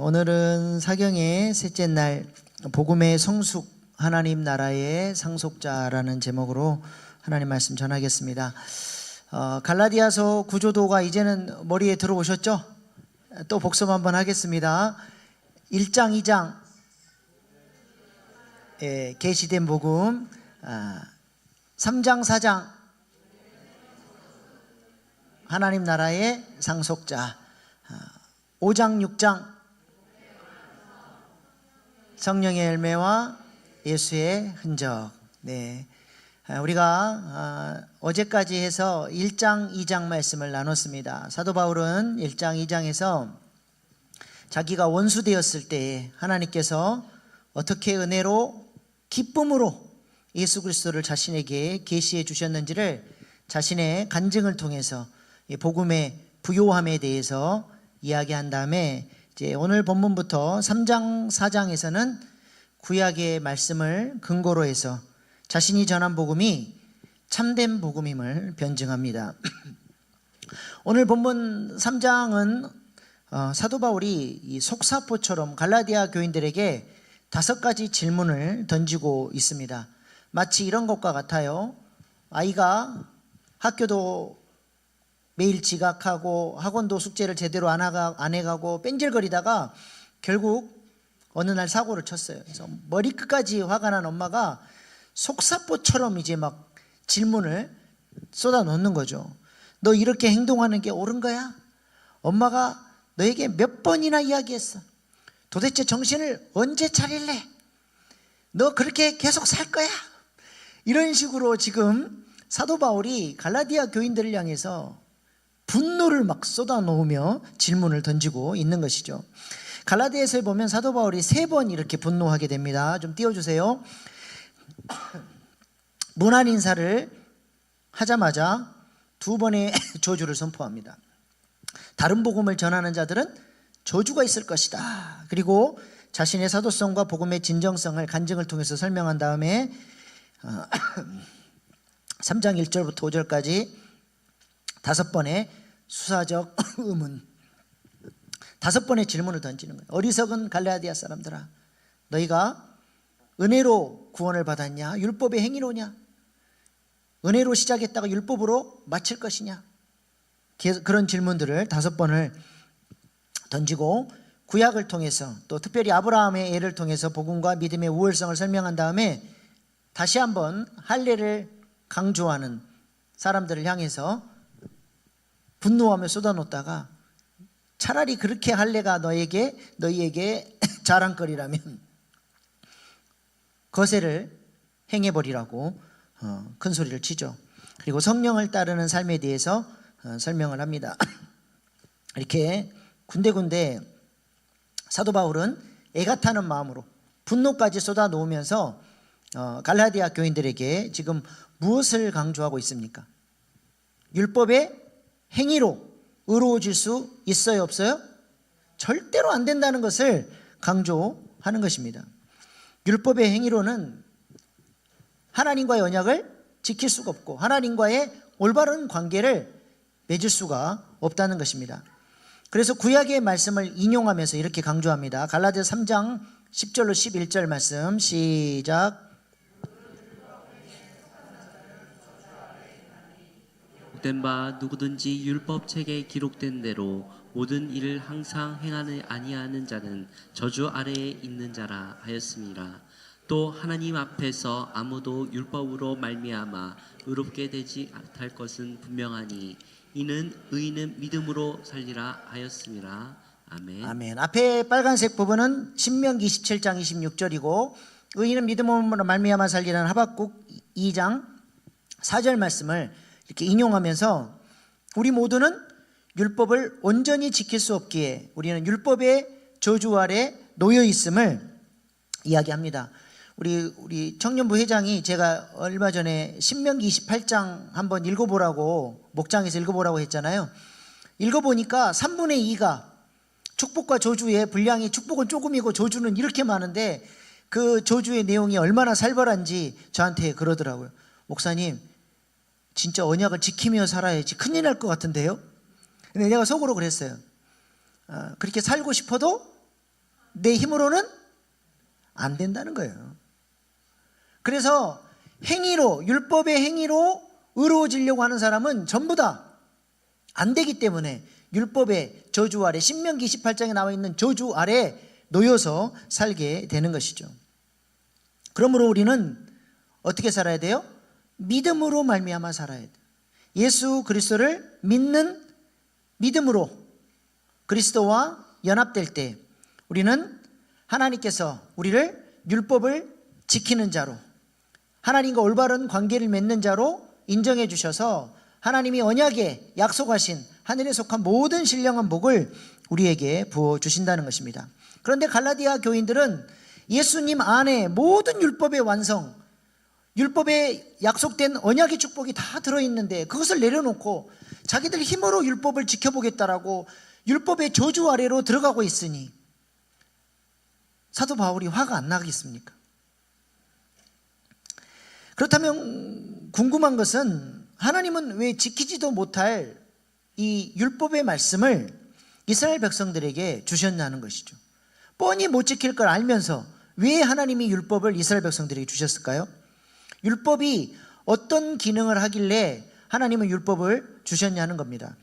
오늘은 사경의 셋째 날 복음의 성숙 하나님 나라의 상속자라는 제목으로 하나님 말씀 전하겠습니다. 갈라디아서 구조도가 이제는 머리에 들어오셨죠? 또 복습 한번 하겠습니다. 1장 2장 계시된 복음, 3장 4장 하나님 나라의 상속자, 5장 6장 성령의 열매와 예수의 흔적. 우리가 어제까지 해서 1장 2장 말씀을 나눴습니다. 사도 바울은 1장 2장에서 자기가 원수 되었을 때 하나님께서 어떻게 은혜로 기쁨으로 예수 그리스도를 자신에게 계시해 주셨는지를 자신의 간증을 통해서 복음의 부요함에 대해서 이야기한 다음에 이제 오늘 본문부터 3장 4장에서는 구약의 말씀을 근거로 해서 자신이 전한 복음이 참된 복음임을 변증합니다. 오늘 본문 3장은 사도 바울이 이 속사포처럼 갈라디아 교인들에게 5가지 질문을 던지고 있습니다. 마치 이런 것과 같아요. 아이가 학교도 매일 지각하고 학원도 숙제를 제대로 안 해가고 뺀질거리다가 결국 어느 날 사고를 쳤어요. 그래서 머리끝까지 화가 난 엄마가 속사포처럼 이제 막 질문을 쏟아놓는 거죠. 너 이렇게 행동하는 게 옳은 거야? 엄마가 너에게 몇 번이나 이야기했어. 도대체 정신을 언제 차릴래? 너 그렇게 계속 살 거야? 이런 식으로 지금 사도 바울이 갈라디아 교인들을 향해서 분노를 막 쏟아놓으며 질문을 던지고 있는 것이죠. 갈라디아서에 보면 사도 바울이 3번 이렇게 분노하게 됩니다. 좀 띄워주세요. 문안 인사를 하자마자 2번의 저주를 선포합니다. 다른 복음을 전하는 자들은 저주가 있을 것이다. 그리고 자신의 사도성과 복음의 진정성을 간증을 통해서 설명한 다음에 3장 1절부터 5절까지 5번의 수사적 의문, 5번의 질문을 던지는 거예요. 어리석은 갈라디아 사람들아, 너희가 은혜로 구원을 받았냐? 율법의 행위로냐? 은혜로 시작했다가 율법으로 마칠 것이냐? 그런 질문들을 5번을 던지고 구약을 통해서 또 특별히 아브라함의 예를 통해서 복음과 믿음의 우월성을 설명한 다음에 다시 한번 할례를 강조하는 사람들을 향해서 분노하며 쏟아놓다가 차라리 그렇게 할례가 너희에게 자랑거리라면 거세를 행해버리라고 큰 소리를 치죠. 그리고 성령을 따르는 삶에 대해서 설명을 합니다. 이렇게 군데군데 사도 바울은 애가 타는 마음으로 분노까지 쏟아놓으면서 갈라디아 교인들에게 지금 무엇을 강조하고 있습니까? 율법의 행위로 의로워질 수 있어요, 없어요? 절대로 안 된다는 것을 강조하는 것입니다. 율법의 행위로는 하나님과의 언약을 지킬 수가 없고 하나님과의 올바른 관계를 맺을 수가 없다는 것입니다. 그래서 구약의 말씀을 인용하면서 이렇게 강조합니다. 갈라디아 3장 10절로 11절 말씀 시작. 된 바 누구든지 율법책에 기록된 대로 모든 일을 항상 행하는 아니하는 자는 저주 아래에 있는 자라 하였습니다. 또 하나님 앞에서 아무도 율법으로 말미암아 의롭게 되지 못할 것은 분명하니 이는 의인은 믿음으로 살리라 하였습니다. 아멘. 아멘. 앞에 빨간색 부분은 신명기 27장 26절이고 의인은 믿음으로 말미암아 살리라는 하박국 2장 4절 말씀을 이렇게 인용하면서 우리 모두는 율법을 온전히 지킬 수 없기에 우리는 율법의 저주 아래 놓여 있음을 이야기합니다. 우리 청년부 회장이 제가 얼마 전에 신명기 28장 한번 읽어보라고 목장에서 읽어보라고 했잖아요. 읽어보니까 3분의 2가 축복과 저주의 분량이 축복은 조금이고 저주는 이렇게 많은데 그 저주의 내용이 얼마나 살벌한지 저한테 그러더라고요. 목사님, 진짜 언약을 지키며 살아야지 큰일 날 것 같은데요? 근데 내가 속으로 그랬어요. 그렇게 살고 싶어도 내 힘으로는 안 된다는 거예요. 그래서 행위로, 율법의 행위로 의로워지려고 하는 사람은 전부 다 안 되기 때문에 율법의 저주 아래, 신명기 28장에 나와 있는 저주 아래 놓여서 살게 되는 것이죠. 그러므로 우리는 어떻게 살아야 돼요? 믿음으로 말미암아 살아야 돼요. 예수 그리스도를 믿는 믿음으로 그리스도와 연합될 때 우리는 하나님께서 우리를 율법을 지키는 자로, 하나님과 올바른 관계를 맺는 자로 인정해 주셔서 하나님이 언약에 약속하신 하늘에 속한 모든 신령한 복을 우리에게 부어주신다는 것입니다. 그런데 갈라디아 교인들은 예수님 안에 모든 율법의 완성, 율법에 약속된 언약의 축복이 다 들어있는데 그것을 내려놓고 자기들 힘으로 율법을 지켜보겠다라고 율법의 저주 아래로 들어가고 있으니 사도 바울이 화가 안 나겠습니까? 그렇다면 궁금한 것은 하나님은 왜 지키지도 못할 이 율법의 말씀을 이스라엘 백성들에게 주셨냐는 것이죠. 뻔히 못 지킬 걸 알면서 왜 하나님이 율법을 이스라엘 백성들에게 주셨을까요? 율법이 어떤 기능을 하길래 하나님은 율법을 주셨냐는 겁니다.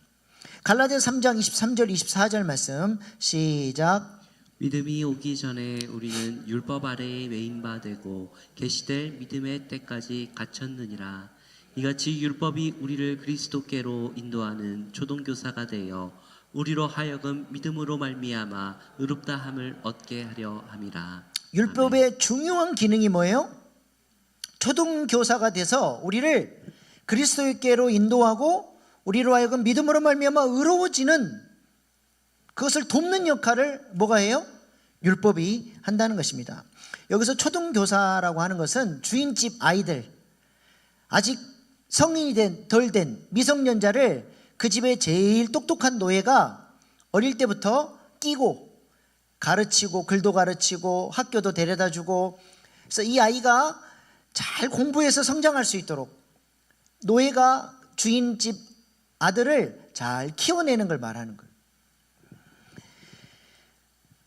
갈라디아서 3장 23절 24절 말씀 시작. 믿음이 오기 전에 우리는 율법 아래에 매인 바 되고 계시될 믿음의 때까지 갇혔느니라. 이같이 율법이 우리를 그리스도께로 인도하는 초동교사가 되어 우리로 하여금 믿음으로 말미암아 의롭다함을 얻게 하려 함이라. 율법의 아멘. 중요한 기능이 뭐예요? 초동교사가 돼서 우리를 그리스도께로 인도하고 우리로 하여금 믿음으로 말미암아 의로워지는 그것을 돕는 역할을 뭐가 해요? 율법이 한다는 것입니다. 여기서 초동교사라고 하는 것은 주인집 아이들, 아직 성인이 덜 된 미성년자를 그 집의 제일 똑똑한 노예가 어릴 때부터 끼고 가르치고 글도 가르치고 학교도 데려다주고, 그래서 이 아이가 잘 공부해서 성장할 수 있도록 노예가 주인집 아들을 잘 키워내는 걸 말하는 거예요.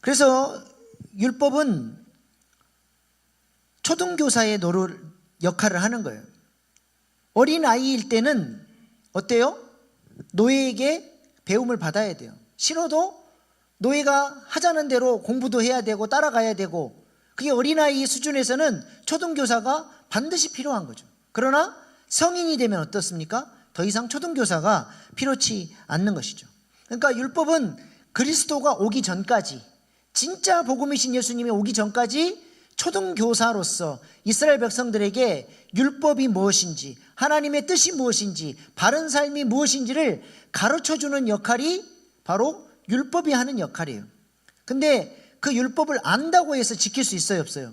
그래서 율법은 초등교사의 역할을 하는 거예요. 어린 아이일 때는 어때요? 노예에게 배움을 받아야 돼요. 싫어도 노예가 하자는 대로 공부도 해야 되고 따라가야 되고, 그게 어린아이 수준에서는 초등교사가 반드시 필요한 거죠. 그러나 성인이 되면 어떻습니까? 더 이상 초등교사가 필요치 않는 것이죠. 그러니까 율법은 그리스도가 오기 전까지, 진짜 복음이신 예수님이 오기 전까지 초등교사로서 이스라엘 백성들에게 율법이 무엇인지, 하나님의 뜻이 무엇인지, 바른 삶이 무엇인지를 가르쳐주는 역할이 바로 율법이 하는 역할이에요. 근데 그 율법을 안다고 해서 지킬 수 있어요, 없어요?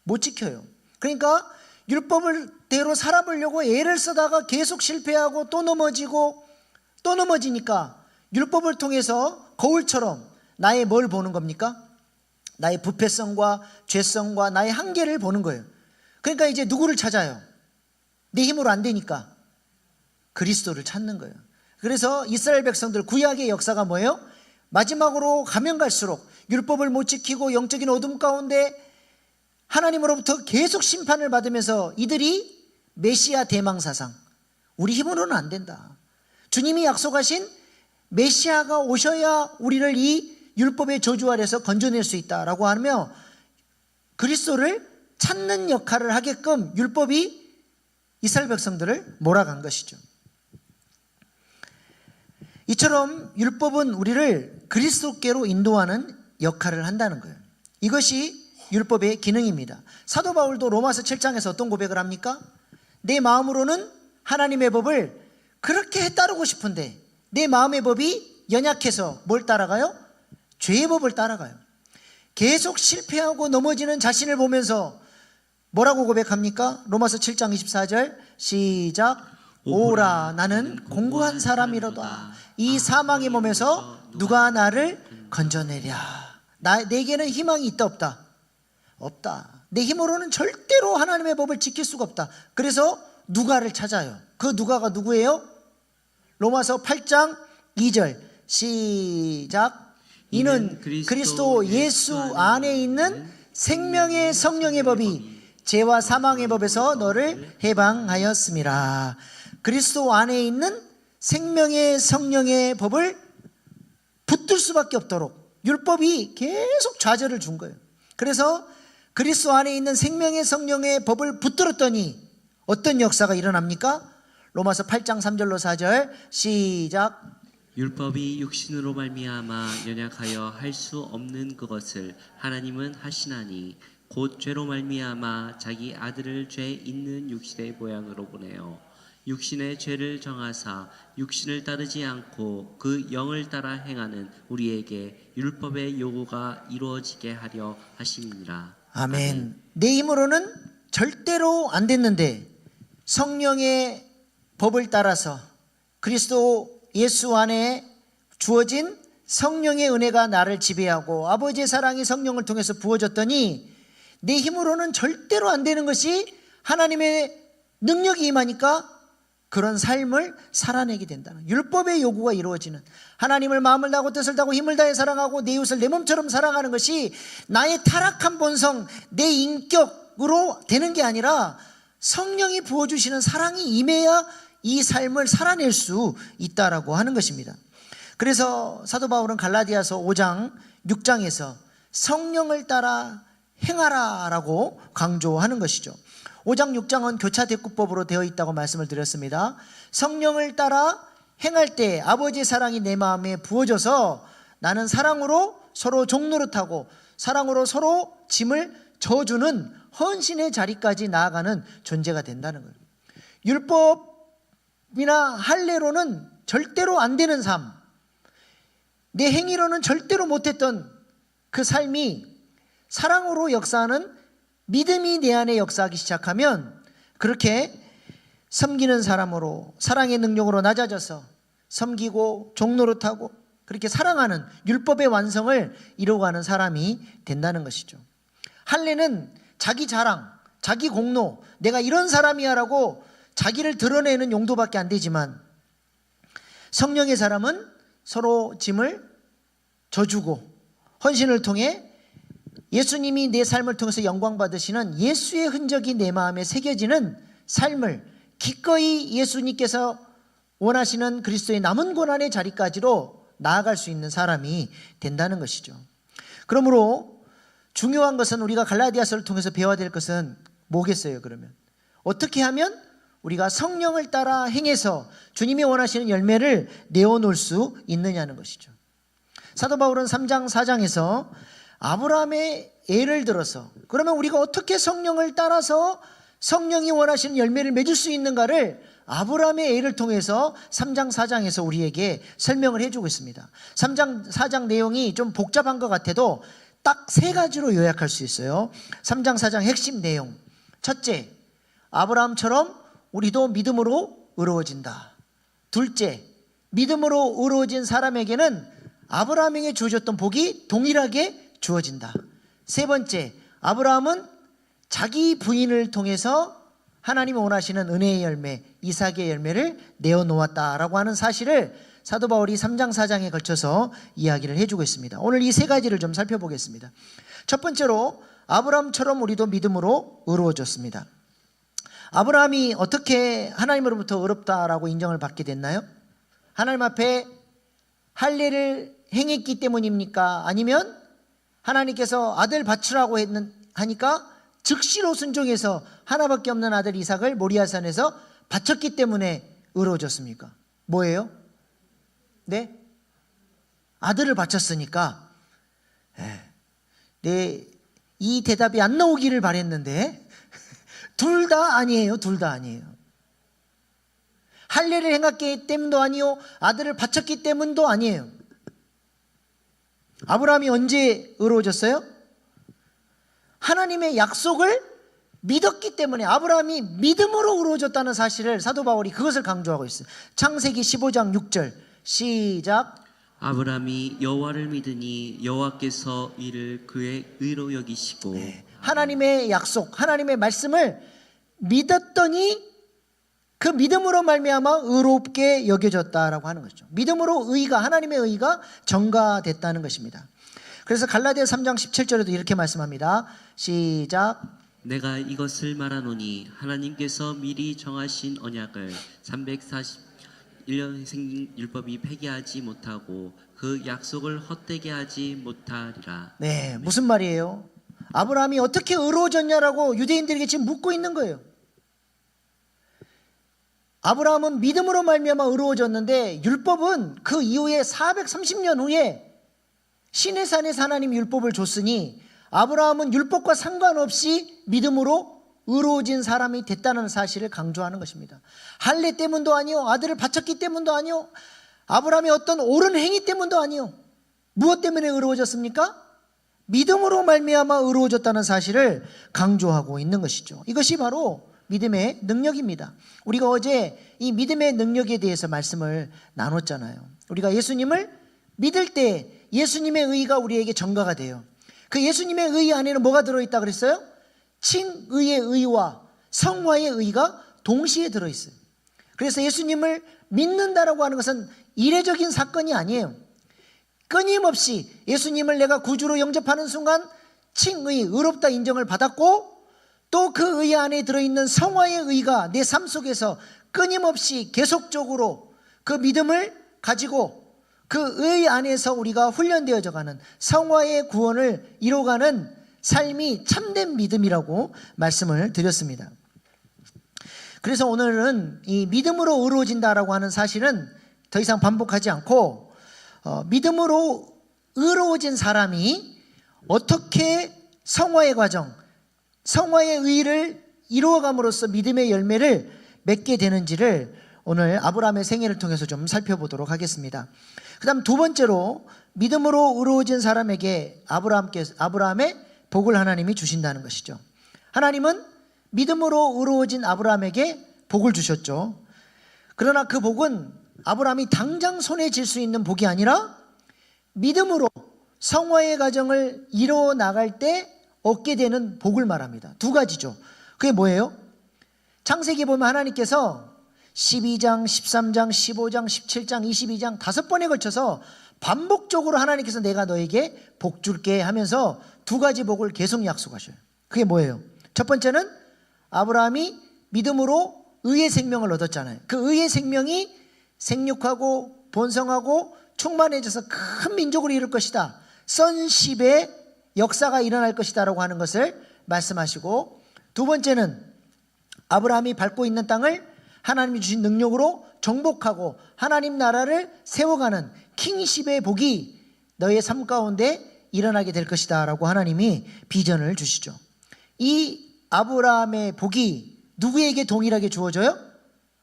못 지켜요. 그러니까 율법대로 살아보려고 애를 쓰다가 계속 실패하고 또 넘어지고 또 넘어지니까 율법을 통해서 거울처럼 나의 뭘 보는 겁니까? 나의 부패성과 죄성과 나의 한계를 보는 거예요. 그러니까 이제 누구를 찾아요? 내 힘으로 안 되니까 그리스도를 찾는 거예요. 그래서 이스라엘 백성들 구약의 역사가 뭐예요? 마지막으로 가면 갈수록 율법을 못 지키고 영적인 어둠 가운데 하나님으로부터 계속 심판을 받으면서 이들이 메시아 대망사상, 우리 힘으로는 안 된다, 주님이 약속하신 메시아가 오셔야 우리를 이 율법의 저주 아래서 건져낼 수 있다라고 하며 그리스도를 찾는 역할을 하게끔 율법이 이스라엘 백성들을 몰아간 것이죠. 이처럼 율법은 우리를 그리스도께로 인도하는 역할을 한다는 거예요. 이것이 율법의 기능입니다. 사도 바울도 로마서 7장에서 어떤 고백을 합니까? 내 마음으로는 하나님의 법을 그렇게 따르고 싶은데 내 마음의 법이 연약해서 뭘 따라가요? 죄의 법을 따라가요. 계속 실패하고 넘어지는 자신을 보면서 뭐라고 고백합니까? 로마서 7장 24절 시작. 오라 나는 공고한 사람이로다. 이 사망의 몸에서 누가 나를 건져내랴. 내게는 희망이 있다 없다? 없다. 내 힘으로는 절대로 하나님의 법을 지킬 수가 없다. 그래서 누가를 찾아요. 그 누가가 누구예요? 로마서 8장 2절 시작. 이는 그리스도 예수 안에 있는 생명의 성령의 법이 죄와 사망의 법에서 너를 해방하였음이라. 그리스도 안에 있는 생명의 성령의 법을 붙들 수밖에 없도록 율법이 계속 좌절을 준 거예요. 그래서 그리스도 안에 있는 생명의 성령의 법을 붙들었더니 어떤 역사가 일어납니까? 로마서 8장 3절로 4절 시작. 율법이 육신으로 말미암아 연약하여 할 수 없는 그것을 하나님은 하시나니 곧 죄로 말미암아 자기 아들을 죄 있는 육신의 모양으로 보내어 육신의 죄를 정하사 육신을 따르지 않고 그 영을 따라 행하는 우리에게 율법의 요구가 이루어지게 하려 하심이니라. 아멘. 내 힘으로는 절대로 안 됐는데 성령의 법을 따라서 그리스도 예수 안에 주어진 성령의 은혜가 나를 지배하고 아버지의 사랑이 성령을 통해서 부어졌더니 내 힘으로는 절대로 안 되는 것이 하나님의 능력이 임하니까 그런 삶을 살아내게 된다는, 율법의 요구가 이루어지는, 하나님을 마음을 다하고 뜻을 다하고 힘을 다해 사랑하고 내 이웃을 내 몸처럼 사랑하는 것이 나의 타락한 본성, 내 인격으로 되는 게 아니라 성령이 부어주시는 사랑이 임해야 이 삶을 살아낼 수 있다라고 하는 것입니다. 그래서 사도 바울은 갈라디아서 5장 6장에서 성령을 따라 행하라 라고 강조하는 것이죠. 5장 6장은 교차대꾸법으로 되어 있다고 말씀을 드렸습니다. 성령을 따라 행할 때 아버지의 사랑이 내 마음에 부어져서 나는 사랑으로 서로 종노릇하고 사랑으로 서로 짐을 져주는 헌신의 자리까지 나아가는 존재가 된다는 거예요. 율법이나 할례로는 절대로 안 되는 삶, 내 행위로는 절대로 못했던 그 삶이 사랑으로 역사하는 믿음이 내 안에 역사하기 시작하면 그렇게 섬기는 사람으로 사랑의 능력으로 낮아져서 섬기고 종노릇하고 그렇게 사랑하는 율법의 완성을 이루어가는 사람이 된다는 것이죠. 할례는 자기 자랑, 자기 공로, 내가 이런 사람이야 라고 자기를 드러내는 용도밖에 안 되지만 성령의 사람은 서로 짐을 져주고 헌신을 통해 예수님이 내 삶을 통해서 영광 받으시는 예수의 흔적이 내 마음에 새겨지는 삶을 기꺼이 예수님께서 원하시는 그리스도의 남은 고난의 자리까지로 나아갈 수 있는 사람이 된다는 것이죠. 그러므로 중요한 것은 우리가 갈라디아서를 통해서 배워야 될 것은 뭐겠어요? 그러면 어떻게 하면 우리가 성령을 따라 행해서 주님이 원하시는 열매를 내어놓을 수 있느냐는 것이죠. 사도 바울은 3장 4장에서 아브라함의 예를 들어서 그러면 우리가 어떻게 성령을 따라서 성령이 원하시는 열매를 맺을 수 있는가를 아브라함의 예를 통해서 3장 4장에서 우리에게 설명을 해주고 있습니다. 3장 4장 내용이 좀 복잡한 것 같아도 딱 세 가지로 요약할 수 있어요. 3장 4장 핵심 내용. 첫째, 아브라함처럼 우리도 믿음으로 의로워진다. 둘째, 믿음으로 의로워진 사람에게는 아브라함에게 주어졌던 복이 동일하게 주어진다. 세 번째, 아브라함은 자기 부인을 통해서 하나님이 원하시는 은혜의 열매, 이삭의 열매를 내어놓았다라고 하는 사실을 사도 바울이 3장 4장에 걸쳐서 이야기를 해주고 있습니다. 오늘 이 세 가지를 좀 살펴보겠습니다. 첫 번째로 아브라함처럼 우리도 믿음으로 의로워졌습니다. 아브라함이 어떻게 하나님으로부터 의롭다라고 인정을 받게 됐나요? 하나님 앞에 할례를 행했기 때문입니까? 아니면 하나님께서 아들 바치라고 하니까 즉시로 순종해서 하나밖에 없는 아들 이삭을 모리아산에서 바쳤기 때문에 의로워졌습니까? 뭐예요? 네? 아들을 바쳤으니까. 네, 이 대답이 안 나오기를 바랬는데 둘 다 아니에요. 둘 다 아니에요. 할례를 행했기 때문도 아니요, 아들을 바쳤기 때문도 아니에요. 아브라함이 언제 의로워졌어요? 하나님의 약속을 믿었기 때문에 아브라함이 믿음으로 의로워졌다는 사실을 사도 바울이 그것을 강조하고 있어요. 창세기 15장 6절 시작. 아브라함이 여호와를 믿으니 여호와께서 이를 그의 의로 여기시고. 하나님의 약속, 하나님의 말씀을 믿었더니 그 믿음으로 말미암아 의롭게 여겨졌다라고 하는 거죠. 믿음으로 의가, 하나님의 의가 전가됐다는 것입니다. 그래서 갈라디아 3장 17절에도 이렇게 말씀합니다. 시작. 내가 이것을 말하노니 하나님께서 미리 정하신 언약을 341년 생긴 율법이 폐기하지 못하고 그 약속을 헛되게 하지 못하리라. 네, 무슨 말이에요? 아브라함이 어떻게 의로워졌냐라고 유대인들에게 지금 묻고 있는 거예요. 아브라함은 믿음으로 말미암아 의로워졌는데 율법은 그 이후에 430년 후에 시내산에서 하나님 율법을 줬으니 아브라함은 율법과 상관없이 믿음으로 의로워진 사람이 됐다는 사실을 강조하는 것입니다. 할례 때문도 아니요, 아들을 바쳤기 때문도 아니요, 아브라함의 어떤 옳은 행위 때문도 아니요. 무엇 때문에 의로워졌습니까? 믿음으로 말미암아 의로워졌다는 사실을 강조하고 있는 것이죠. 이것이 바로 믿음의 능력입니다. 우리가 어제 이 믿음의 능력에 대해서 말씀을 나눴잖아요. 우리가 예수님을 믿을 때 예수님의 의가 우리에게 전가가 돼요. 그 예수님의 의 안에는 뭐가 들어있다 그랬어요? 칭의의 의와 성화의 의가 동시에 들어있어요. 그래서 예수님을 믿는다라고 하는 것은 이례적인 사건이 아니에요. 끊임없이 예수님을 내가 구주로 영접하는 순간 칭의, 의롭다 인정을 받았고 또 그 의 안에 들어있는 성화의 의가 내 삶 속에서 끊임없이 계속적으로 그 믿음을 가지고 그 의 안에서 우리가 훈련되어져 가는 성화의 구원을 이뤄가는 삶이 참된 믿음이라고 말씀을 드렸습니다. 그래서 오늘은 이 믿음으로 의로워진다라고 하는 사실은 더 이상 반복하지 않고 믿음으로 의로워진 사람이 어떻게 성화의 과정, 성화의 의를 이루어감으로써 믿음의 열매를 맺게 되는지를 오늘 아브라함의 생애를 통해서 좀 살펴보도록 하겠습니다. 그 다음 두 번째로 믿음으로 의로워진 사람에게 아브라함의 복을 하나님이 주신다는 것이죠. 하나님은 믿음으로 의로워진 아브라함에게 복을 주셨죠. 그러나 그 복은 아브라함이 당장 손에 쥘 수 있는 복이 아니라 믿음으로 성화의 과정을 이루어 나갈 때 얻게 되는 복을 말합니다. 두 가지죠. 그게 뭐예요? 창세기 보면 하나님께서 12장, 13장, 15장, 17장, 22장 5번에 걸쳐서 반복적으로 하나님께서 내가 너에게 복 줄게 하면서 두 가지 복을 계속 약속하셔요. 그게 뭐예요? 첫 번째는 아브라함이 믿음으로 의의 생명을 얻었잖아요. 그 의의 생명이 생육하고 번성하고 충만해져서 큰 민족을 이룰 것이다. 선십의 역사가 일어날 것이다 라고 하는 것을 말씀하시고, 두 번째는 아브라함이 밟고 있는 땅을 하나님이 주신 능력으로 정복하고 하나님 나라를 세워가는 킹십의 복이 너의 삶 가운데 일어나게 될 것이다 라고 하나님이 비전을 주시죠. 이 아브라함의 복이 누구에게 동일하게 주어져요?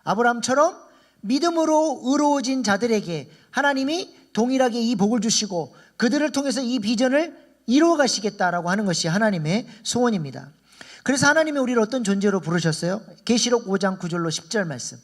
아브라함처럼 믿음으로 의로워진 자들에게 하나님이 동일하게 이 복을 주시고 그들을 통해서 이 비전을 이루어 가시겠다라고 하는 것이 하나님의 소원입니다. 그래서 하나님이 우리를 어떤 존재로 부르셨어요? 계시록 5장 9절로 10절 말씀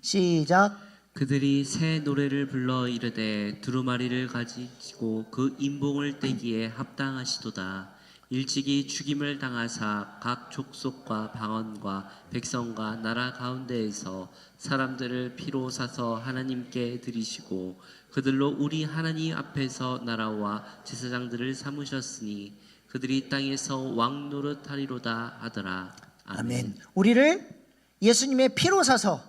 시작. 그들이 새 노래를 불러 이르되 두루마리를 가지고 그 인봉을 떼기에 합당하시도다. 일찍이 죽임을 당하사 각 족속과 방언과 백성과 나라 가운데에서 사람들을 피로 사서 하나님께 드리시고 그들로 우리 하나님 앞에서 나라와 제사장들을 삼으셨으니 그들이 땅에서 왕 노릇하리로다 하더라. 아멘. 우리를 예수님의 피로 사서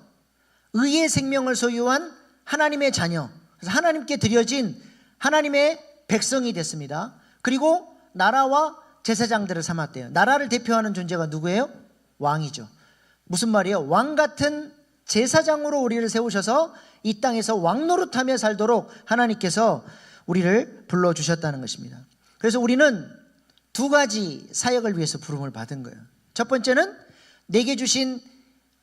의의 생명을 소유한 하나님의 자녀, 그래서 하나님께 드려진 하나님의 백성이 됐습니다. 그리고 나라와 제사장들을 삼았대요. 나라를 대표하는 존재가 누구예요? 왕이죠. 무슨 말이에요? 왕 같은 제사장으로 우리를 세우셔서 이 땅에서 왕 노릇하며 살도록 하나님께서 우리를 불러주셨다는 것입니다. 그래서 우리는 두 가지 사역을 위해서 부름을 받은 거예요. 첫 번째는 내게 주신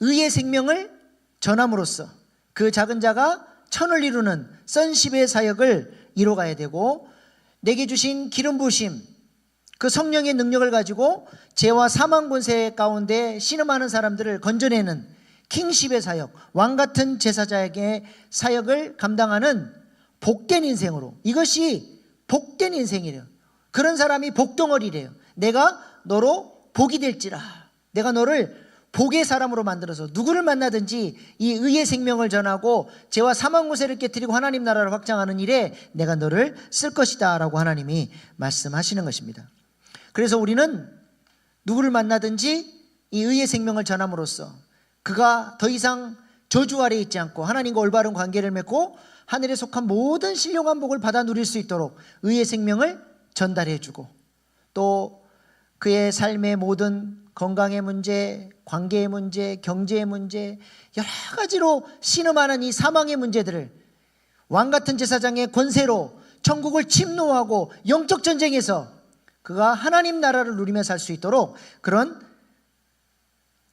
의의 생명을 전함으로써 그 작은 자가 천을 이루는 선십의 사역을 이뤄가야 되고, 내게 주신 기름 부으심, 그 성령의 능력을 가지고 죄와 사망 권세 가운데 신음하는 사람들을 건져내는 킹십의 사역, 왕같은 제사장의 사역을 감당하는 복된 인생으로, 이것이 복된 인생이래요. 그런 사람이 복덩어리래요. 내가 너로 복이 될지라, 내가 너를 복의 사람으로 만들어서 누구를 만나든지 이 의의 생명을 전하고 죄와 사망 권세를 깨뜨리고 하나님 나라를 확장하는 일에 내가 너를 쓸 것이다 라고 하나님이 말씀하시는 것입니다. 그래서 우리는 누구를 만나든지 이 의의 생명을 전함으로써 그가 더 이상 저주 아래에 있지 않고 하나님과 올바른 관계를 맺고 하늘에 속한 모든 신령한 복을 받아 누릴 수 있도록 의의 생명을 전달해 주고 또 그의 삶의 모든 건강의 문제, 관계의 문제, 경제의 문제, 여러 가지로 신음하는 이 사망의 문제들을 왕같은 제사장의 권세로 천국을 침노하고 영적 전쟁에서 그가 하나님 나라를 누리며 살 수 있도록 그런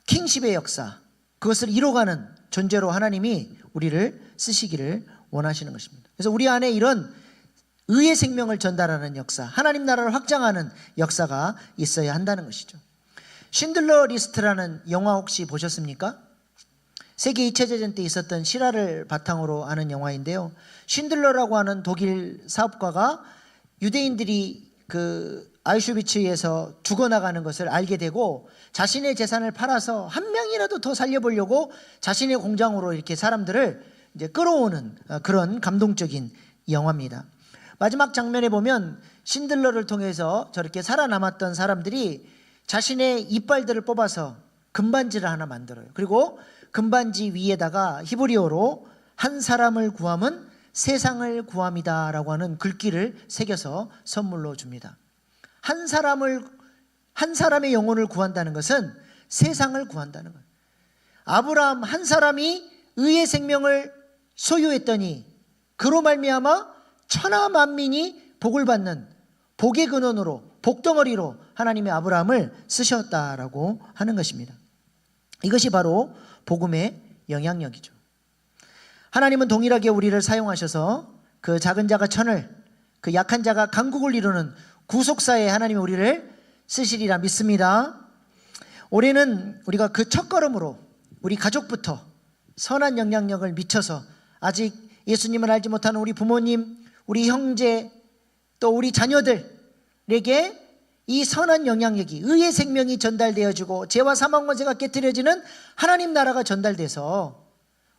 킹십의 역사, 그것을 이뤄가는 존재로 하나님이 우리를 쓰시기를 원하시는 것입니다. 그래서 우리 안에 이런 의의 생명을 전달하는 역사, 하나님 나라를 확장하는 역사가 있어야 한다는 것이죠. 신들러 리스트라는 영화 혹시 보셨습니까? 세계 2차 대전 때 있었던 실화를 바탕으로 하는 영화인데요. 신들러라고 하는 독일 사업가가 유대인들이 그 아우슈비츠에서 죽어나가는 것을 알게 되고 자신의 재산을 팔아서 한 명이라도 더 살려보려고 자신의 공장으로 이렇게 사람들을 이제 끌어오는 그런 감동적인 영화입니다. 마지막 장면에 보면 신들러를 통해서 저렇게 살아남았던 사람들이 자신의 이빨들을 뽑아서 금반지를 하나 만들어요. 그리고 금반지 위에다가 히브리어로 한 사람을 구함은 세상을 구함이다 라고 하는 글귀를 새겨서 선물로 줍니다. 한 사람의 영혼을 구한다는 것은 세상을 구한다는 거예요. 아브라함 한 사람이 의의 생명을 소유했더니 그로 말미암아 천하 만민이 복을 받는 복의 근원으로 복덩어리로 하나님의 아브라함을 쓰셨다라고 하는 것입니다. 이것이 바로 복음의 영향력이죠. 하나님은 동일하게 우리를 사용하셔서 그 작은 자가 천을, 그 약한 자가 강국을 이루는 구속사에 하나님이 우리를 쓰시리라 믿습니다. 올해는 우리가 그 첫걸음으로 우리 가족부터 선한 영향력을 미쳐서 아직 예수님을 알지 못하는 우리 부모님, 우리 형제, 또 우리 자녀들에게 이 선한 영향력이 의의 생명이 전달되어지고 죄와 사망 권세가 깨트려지는 하나님 나라가 전달돼서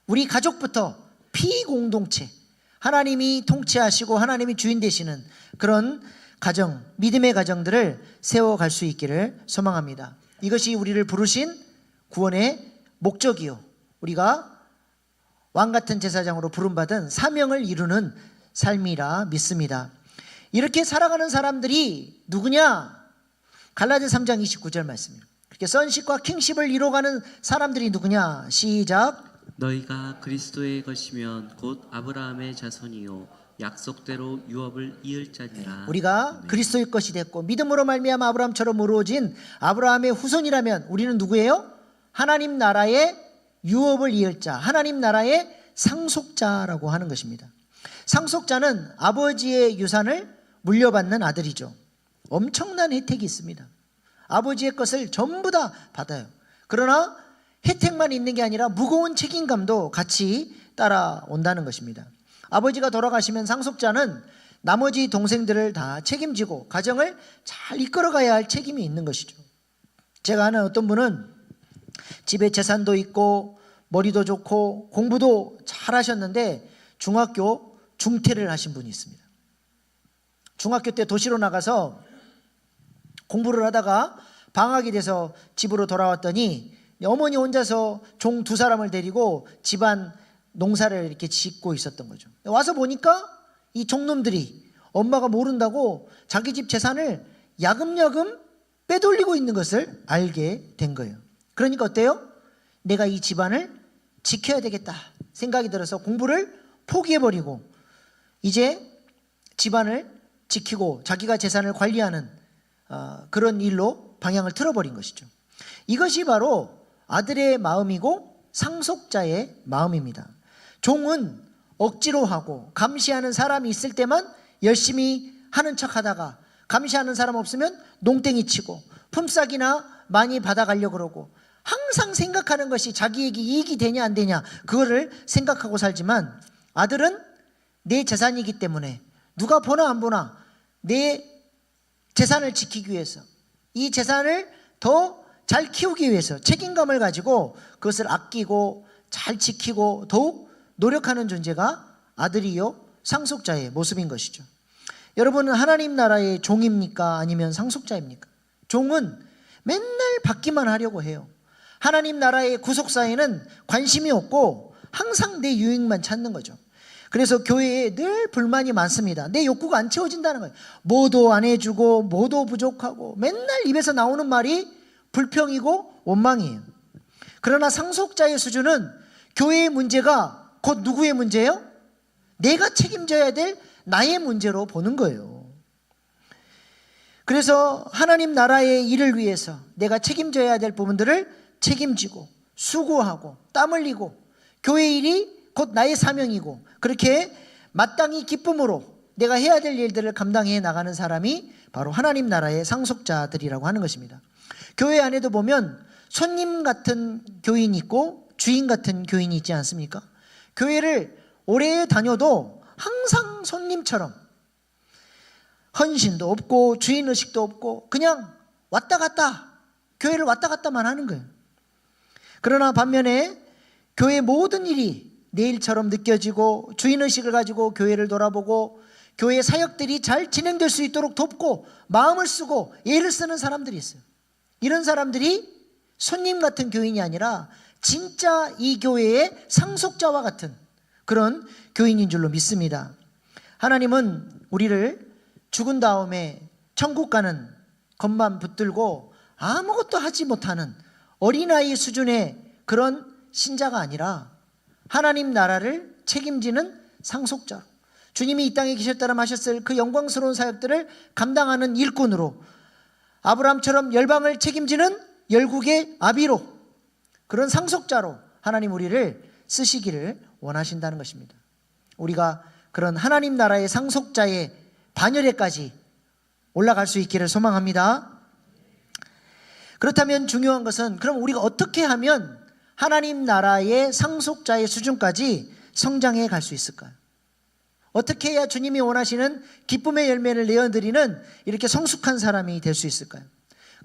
우리 가족부터 피공동체, 하나님이 통치하시고 하나님이 주인 되시는 그런 가정, 믿음의 가정들을 세워갈 수 있기를 소망합니다. 이것이 우리를 부르신 구원의 목적이요, 우리가 왕같은 제사장으로 부름받은 사명을 이루는 삶이라 믿습니다. 이렇게 살아가는 사람들이 누구냐? 갈라디아 3장 29절 말씀입니다. 그렇게 선십과 킹십을 이뤄가는 사람들이 누구냐? 시작. 너희가 그리스도의 것이면 곧 아브라함의 자손이요 약속대로 유업을 이을 자니라. 우리가 그리스도의 것이 됐고 믿음으로 말미암아 아브라함처럼 이루어진 아브라함의 후손이라면 우리는 누구예요? 하나님 나라의 유업을 이을 자, 하나님 나라의 상속자라고 하는 것입니다. 상속자는 아버지의 유산을 물려받는 아들이죠. 엄청난 혜택이 있습니다. 아버지의 것을 전부 다 받아요. 그러나 혜택만 있는 게 아니라 무거운 책임감도 같이 따라온다는 것입니다. 아버지가 돌아가시면 상속자는 나머지 동생들을 다 책임지고 가정을 잘 이끌어가야 할 책임이 있는 것이죠. 제가 아는 어떤 분은 집에 재산도 있고 머리도 좋고 공부도 잘 하셨는데 중학교 중퇴를 하신 분이 있습니다. 중학교 때 도시로 나가서 공부를 하다가 방학이 돼서 집으로 돌아왔더니 어머니 혼자서 종 2사람을 데리고 집안 농사를 이렇게 짓고 있었던 거죠. 와서 보니까 이 종놈들이 엄마가 모른다고 자기 집 재산을 야금야금 빼돌리고 있는 것을 알게 된 거예요. 그러니까 어때요? 내가 이 집안을 지켜야 되겠다 생각이 들어서 공부를 포기해버리고 이제 집안을 지키고 자기가 재산을 관리하는 그런 일로 방향을 틀어버린 것이죠. 이것이 바로 아들의 마음이고 상속자의 마음입니다. 종은 억지로 하고 감시하는 사람이 있을 때만 열심히 하는 척하다가 감시하는 사람 없으면 농땡이 치고 품삯이나 많이 받아가려고 그러고 항상 생각하는 것이 자기에게 이익이 되냐 안 되냐 그거를 생각하고 살지만 아들은 내 재산이기 때문에 누가 보나 안 보나 내 재산을 지키기 위해서 이 재산을 더 잘 키우기 위해서 책임감을 가지고 그것을 아끼고 잘 지키고 더욱 노력하는 존재가 아들이요 상속자의 모습인 것이죠. 여러분은 하나님 나라의 종입니까? 아니면 상속자입니까? 종은 맨날 받기만 하려고 해요. 하나님 나라의 구속사에는 관심이 없고 항상 내 유익만 찾는 거죠. 그래서 교회에 늘 불만이 많습니다. 내 욕구가 안 채워진다는 거예요. 뭐도 안 해주고 뭐도 부족하고 맨날 입에서 나오는 말이 불평이고 원망이에요. 그러나 상속자의 수준은 교회의 문제가 곧 누구의 문제예요? 내가 책임져야 될 나의 문제로 보는 거예요. 그래서 하나님 나라의 일을 위해서 내가 책임져야 될 부분들을 책임지고 수고하고 땀 흘리고 교회 일이 곧 나의 사명이고 그렇게 마땅히 기쁨으로 내가 해야 될 일들을 감당해 나가는 사람이 바로 하나님 나라의 상속자들이라고 하는 것입니다. 교회 안에도 보면 손님 같은 교인이 있고 주인 같은 교인이 있지 않습니까? 교회를 오래 다녀도 항상 손님처럼 헌신도 없고 주인의식도 없고 그냥 왔다 갔다 교회를 왔다 갔다만 하는 거예요. 그러나 반면에 교회 모든 일이 내 일처럼 느껴지고 주인의식을 가지고 교회를 돌아보고 교회 사역들이 잘 진행될 수 있도록 돕고 마음을 쓰고 애를 쓰는 사람들이 있어요. 이런 사람들이 손님 같은 교인이 아니라 진짜 이 교회의 상속자와 같은 그런 교인인 줄로 믿습니다. 하나님은 우리를 죽은 다음에 천국 가는 것만 붙들고 아무것도 하지 못하는 어린아이 수준의 그런 신자가 아니라 하나님 나라를 책임지는 상속자, 주님이 이 땅에 계실 때라 하셨을 그 영광스러운 사역들을 감당하는 일꾼으로 아브라함처럼 열방을 책임지는 열국의 아비로 그런 상속자로 하나님 우리를 쓰시기를 원하신다는 것입니다. 우리가 그런 하나님 나라의 상속자의 반열에까지 올라갈 수 있기를 소망합니다. 그렇다면 중요한 것은 그럼 우리가 어떻게 하면 하나님 나라의 상속자의 수준까지 성장해 갈 수 있을까요? 어떻게 해야 주님이 원하시는 기쁨의 열매를 내어드리는 이렇게 성숙한 사람이 될 수 있을까요?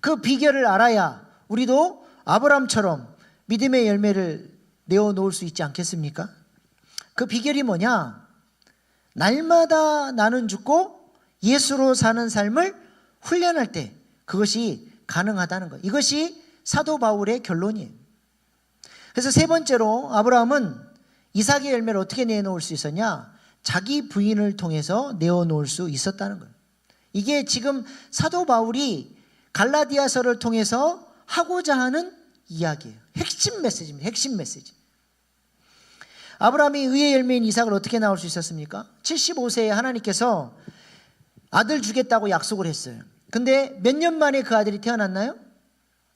그 비결을 알아야 우리도 아브라함처럼 믿음의 열매를 내어놓을 수 있지 않겠습니까? 그 비결이 뭐냐? 날마다 나는 죽고 예수로 사는 삶을 훈련할 때 그것이 가능하다는 거예요. 이것이 사도 바울의 결론이에요. 그래서 세 번째로 아브라함은 이삭의 열매를 어떻게 내놓을 수 있었냐? 자기 부인을 통해서 내어놓을 수 있었다는 거예요. 이게 지금 사도 바울이 갈라디아서를 통해서 하고자 하는 이야기예요. 핵심 메시지입니다. 핵심 메시지. 아브라함이 의의 열매인 이삭을 어떻게 낳을 수 있었습니까? 75세에 하나님께서 아들 주겠다고 약속을 했어요. 근데 몇 년 만에 그 아들이 태어났나요?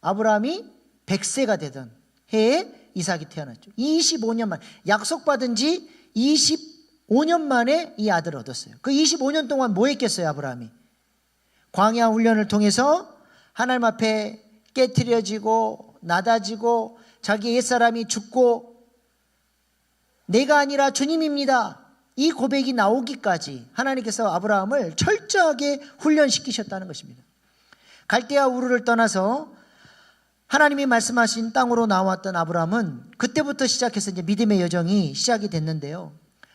아브라함이 100세가 되던 해에 이삭이 태어났죠. 25년 만, 약속받은 지 25년 만에 이 아들을 얻었어요. 그 25년 동안 뭐 했겠어요, 아브라함이? 광야 훈련을 통해서 하나님 앞에 깨트려지고 낮아지고 자기 옛사람이 죽고 내가 아니라 주님입니다. 이 고백이 나오기까지 하나님께서 아브라함을 철저하게 훈련시키셨다는 것입니다. 갈대아 우르를 떠나서 하나님이 말씀하신 땅으로 나왔던 아브라함은 그때부터 시작해서 이제 믿음의 여정이 시작이 됐는데요.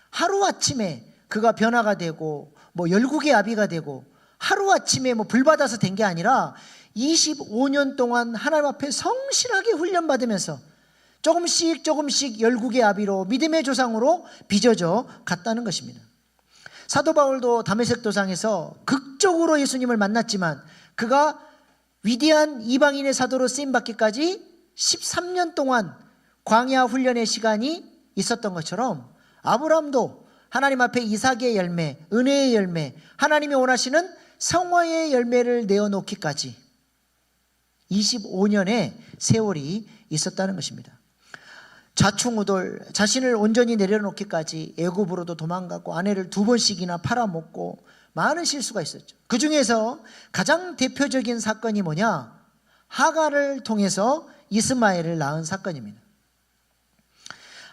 하루아침에 그가 변화가 되고 뭐 열국의 아비가 되고 하루아침에 뭐 불받아서 된 게 아니라 25년 동안 하나님 앞에 성실하게 훈련받으면서 조금씩 열국의 아비로 믿음의 조상으로 빚어져 갔다는 것입니다. 사도 바울도 다메섹 도상에서 극적으로 예수님을 만났지만 그가 위대한 이방인의 사도로 쓰임받기까지 13년 동안 광야 훈련의 시간이 있었던 것처럼 아브라함도 하나님 앞에 이삭의 열매, 은혜의 열매, 하나님이 원하시는 성화의 열매를 내어놓기까지 25년의 세월이 있었다는 것입니다. 좌충우돌, 자신을 온전히 내려놓기까지 애굽으로도 도망가고 아내를 2번씩이나 팔아먹고 많은 실수가 있었죠. 그 중에서 가장 대표적인 사건이 뭐냐? 하갈을 통해서 이스마엘을 낳은 사건입니다.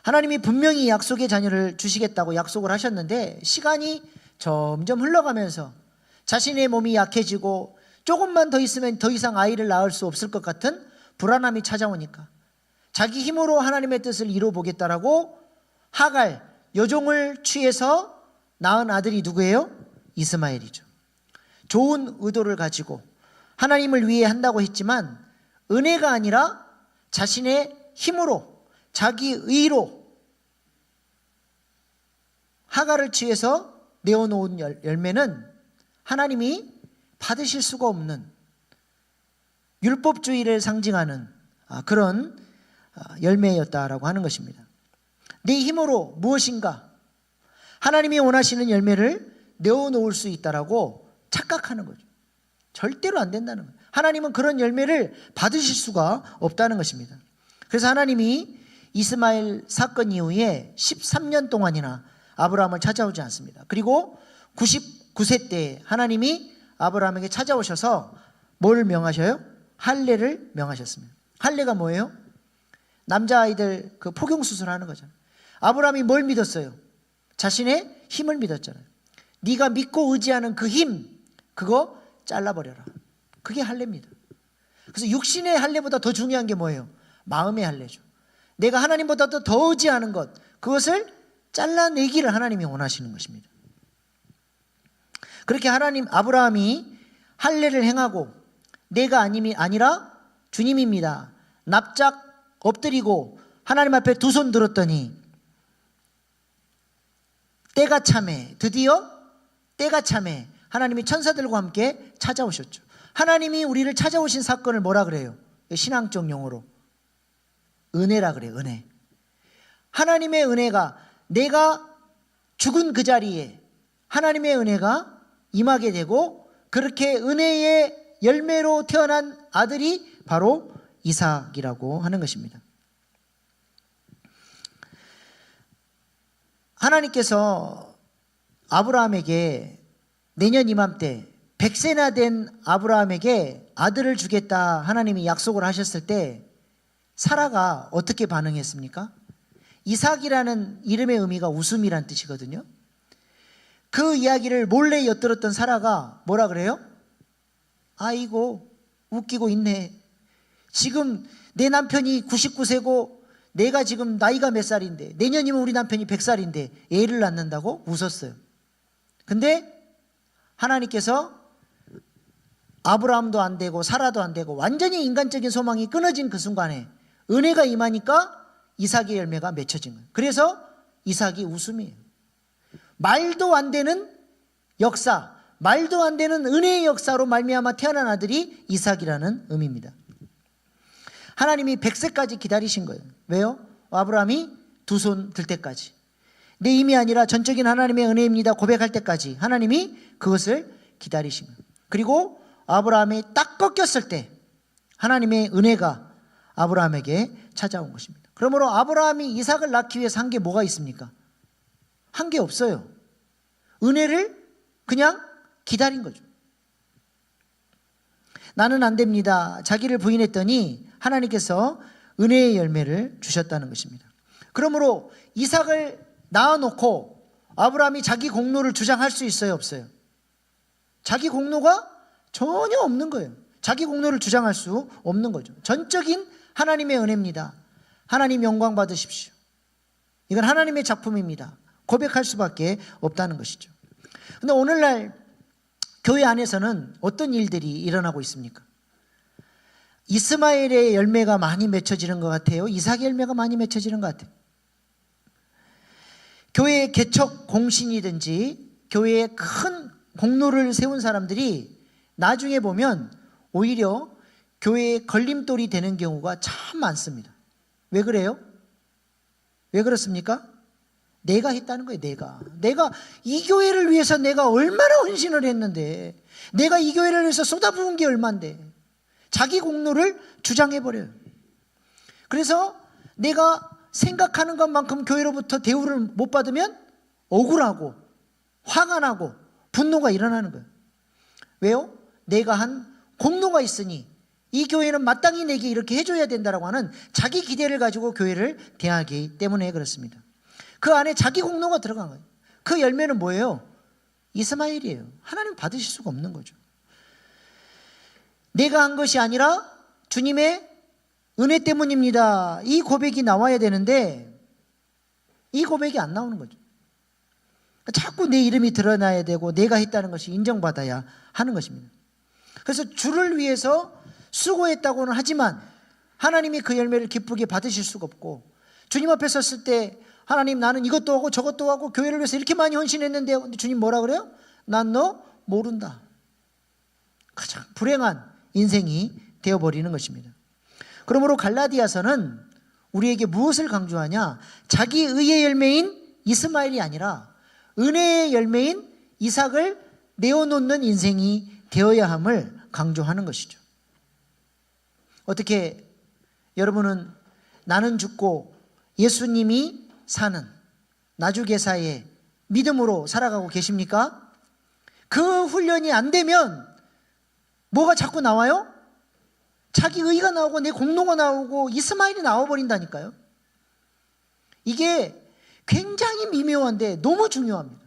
하나님이 분명히 약속의 자녀를 주시겠다고 약속을 하셨는데 시간이 점점 흘러가면서 자신의 몸이 약해지고 조금만 더 있으면 더 이상 아이를 낳을 수 없을 것 같은 불안함이 찾아오니까 자기 힘으로 하나님의 뜻을 이루어보겠다라고 하갈, 여종을 취해서 낳은 아들이 누구예요? 이스마엘이죠. 좋은 의도를 가지고 하나님을 위해 한다고 했지만 은혜가 아니라 자신의 힘으로, 자기 의로 하갈을 취해서 내어놓은 열매는 하나님이 받으실 수가 없는 율법주의를 상징하는 그런 열매였다라고 하는 것입니다. 내 힘으로 무엇인가 하나님이 원하시는 열매를 내어놓을 수 있다라고 착각하는 거죠. 절대로 안 된다는 거예요. 하나님은 그런 열매를 받으실 수가 없다는 것입니다. 그래서 하나님이 이스마엘 사건 이후에 13년 동안이나 아브라함을 찾아오지 않습니다. 그리고 99세 때 하나님이 아브라함에게 찾아오셔서 뭘 명하셔요? 할례를 명하셨습니다. 할례가 뭐예요? 남자아이들 그 포경수술하는 거잖아요. 아브라함이 뭘 믿었어요? 자신의 힘을 믿었잖아요. 네가 믿고 의지하는 그 힘, 그거 잘라버려라. 그게 할례입니다. 그래서 육신의 할례보다 더 중요한 게 뭐예요? 마음의 할례죠. 내가 하나님보다 더 의지하는 것, 그것을 잘라내기를 하나님이 원하시는 것입니다. 그렇게 아브라함이 할례를 행하고 내가 아니라 주님입니다. 납작 엎드리고 하나님 앞에 두 손 들었더니 드디어 때가 참에 하나님이 천사들과 함께 찾아오셨죠. 하나님이 우리를 찾아오신 사건을 뭐라 그래요? 신앙적 용어로 은혜라 그래요. 은혜. 하나님의 은혜가 내가 죽은 그 자리에 하나님의 은혜가 임하게 되고 그렇게 은혜의 열매로 태어난 아들이 바로 이삭이라고 하는 것입니다. 하나님께서 아브라함에게 내년 이맘때 100세나 된 아브라함에게 아들을 주겠다 하나님이 약속을 하셨을 때 사라가 어떻게 반응했습니까? 이삭이라는 이름의 의미가 웃음이란 뜻이거든요. 그 이야기를 몰래 엿들었던 사라가 뭐라 그래요? 아이고 웃기고 있네. 지금 내 남편이 99세고 내가 지금 나이가 몇 살인데 내년이면 우리 남편이 100살인데 애를 낳는다고 웃었어요. 근데 하나님께서 아브라함도 안 되고 사라도 안 되고 완전히 인간적인 소망이 끊어진 그 순간에 은혜가 임하니까 이삭의 열매가 맺혀진 거예요. 그래서 이삭이 웃음이에요. 말도 안 되는 역사, 말도 안 되는 은혜의 역사로 말미암아 태어난 아들이 이삭이라는 의미입니다. 하나님이 100세까지 기다리신 거예요. 왜요? 아브라함이 두 손 들 때까지. 내 힘이 아니라 전적인 하나님의 은혜입니다 고백할 때까지 하나님이 그것을 기다리신 거예요. 그리고 아브라함이 딱 꺾였을 때 하나님의 은혜가 아브라함에게 찾아온 것입니다. 그러므로 아브라함이 이삭을 낳기 위해서 한 게 뭐가 있습니까? 한 게 없어요. 은혜를 그냥 기다린 거죠. 나는 안 됩니다. 자기를 부인했더니 하나님께서 은혜의 열매를 주셨다는 것입니다. 그러므로 이삭을 낳아놓고 아브라함이 자기 공로를 주장할 수 있어요, 없어요? 자기 공로가 전혀 없는 거예요. 자기 공로를 주장할 수 없는 거죠. 전적인 하나님의 은혜입니다. 하나님 영광 받으십시오. 이건 하나님의 작품입니다. 고백할 수밖에 없다는 것이죠. 그런데 오늘날 교회 안에서는 어떤 일들이 일어나고 있습니까? 이스마엘의 열매가 많이 맺혀지는 것 같아요? 이삭의 열매가 많이 맺혀지는 것 같아요? 교회의 개척 공신이든지 교회에 큰 공로를 세운 사람들이 나중에 보면 오히려 교회에 걸림돌이 되는 경우가 참 많습니다. 왜 그래요? 왜 그렇습니까? 내가 했다는 거예요. 내가 이 교회를 위해서 내가 얼마나 헌신을 했는데, 내가 이 교회를 위해서 쏟아부은 게 얼만데 자기 공로를 주장해버려요. 그래서 내가 생각하는 것만큼 교회로부터 대우를 못 받으면 억울하고 화가 나고 분노가 일어나는 거예요. 왜요? 내가 한 공로가 있으니 이 교회는 마땅히 내게 이렇게 해줘야 된다라고 하는 자기 기대를 가지고 교회를 대하기 때문에 그렇습니다. 그 안에 자기 공로가 들어간 거예요. 그 열매는 뭐예요? 이스마엘이에요. 하나님 받으실 수가 없는 거죠. 내가 한 것이 아니라 주님의 은혜 때문입니다. 이 고백이 나와야 되는데 이 고백이 안 나오는 거죠. 자꾸 내 이름이 드러나야 되고 내가 했다는 것이 인정받아야 하는 것입니다. 그래서 주를 위해서 수고했다고는 하지만 하나님이 그 열매를 기쁘게 받으실 수가 없고, 주님 앞에 섰을 때 하나님 나는 이것도 하고 저것도 하고 교회를 위해서 이렇게 많이 헌신했는데, 근데 주님 뭐라 그래요? 난 너 모른다. 가장 불행한 인생이 되어버리는 것입니다. 그러므로 갈라디아서는 우리에게 무엇을 강조하냐? 자기 의의 열매인 이스마엘이 아니라 은혜의 열매인 이삭을 내어놓는 인생이 되어야 함을 강조하는 것이죠. 어떻게 여러분은 나는 죽고 예수님이 사는 나주개사의 믿음으로 살아가고 계십니까? 그 훈련이 안 되면 뭐가 자꾸 나와요? 자기 의가 나오고 내 공로가 나오고 이스마엘이 나와버린다니까요. 이게 굉장히 미묘한데 너무 중요합니다.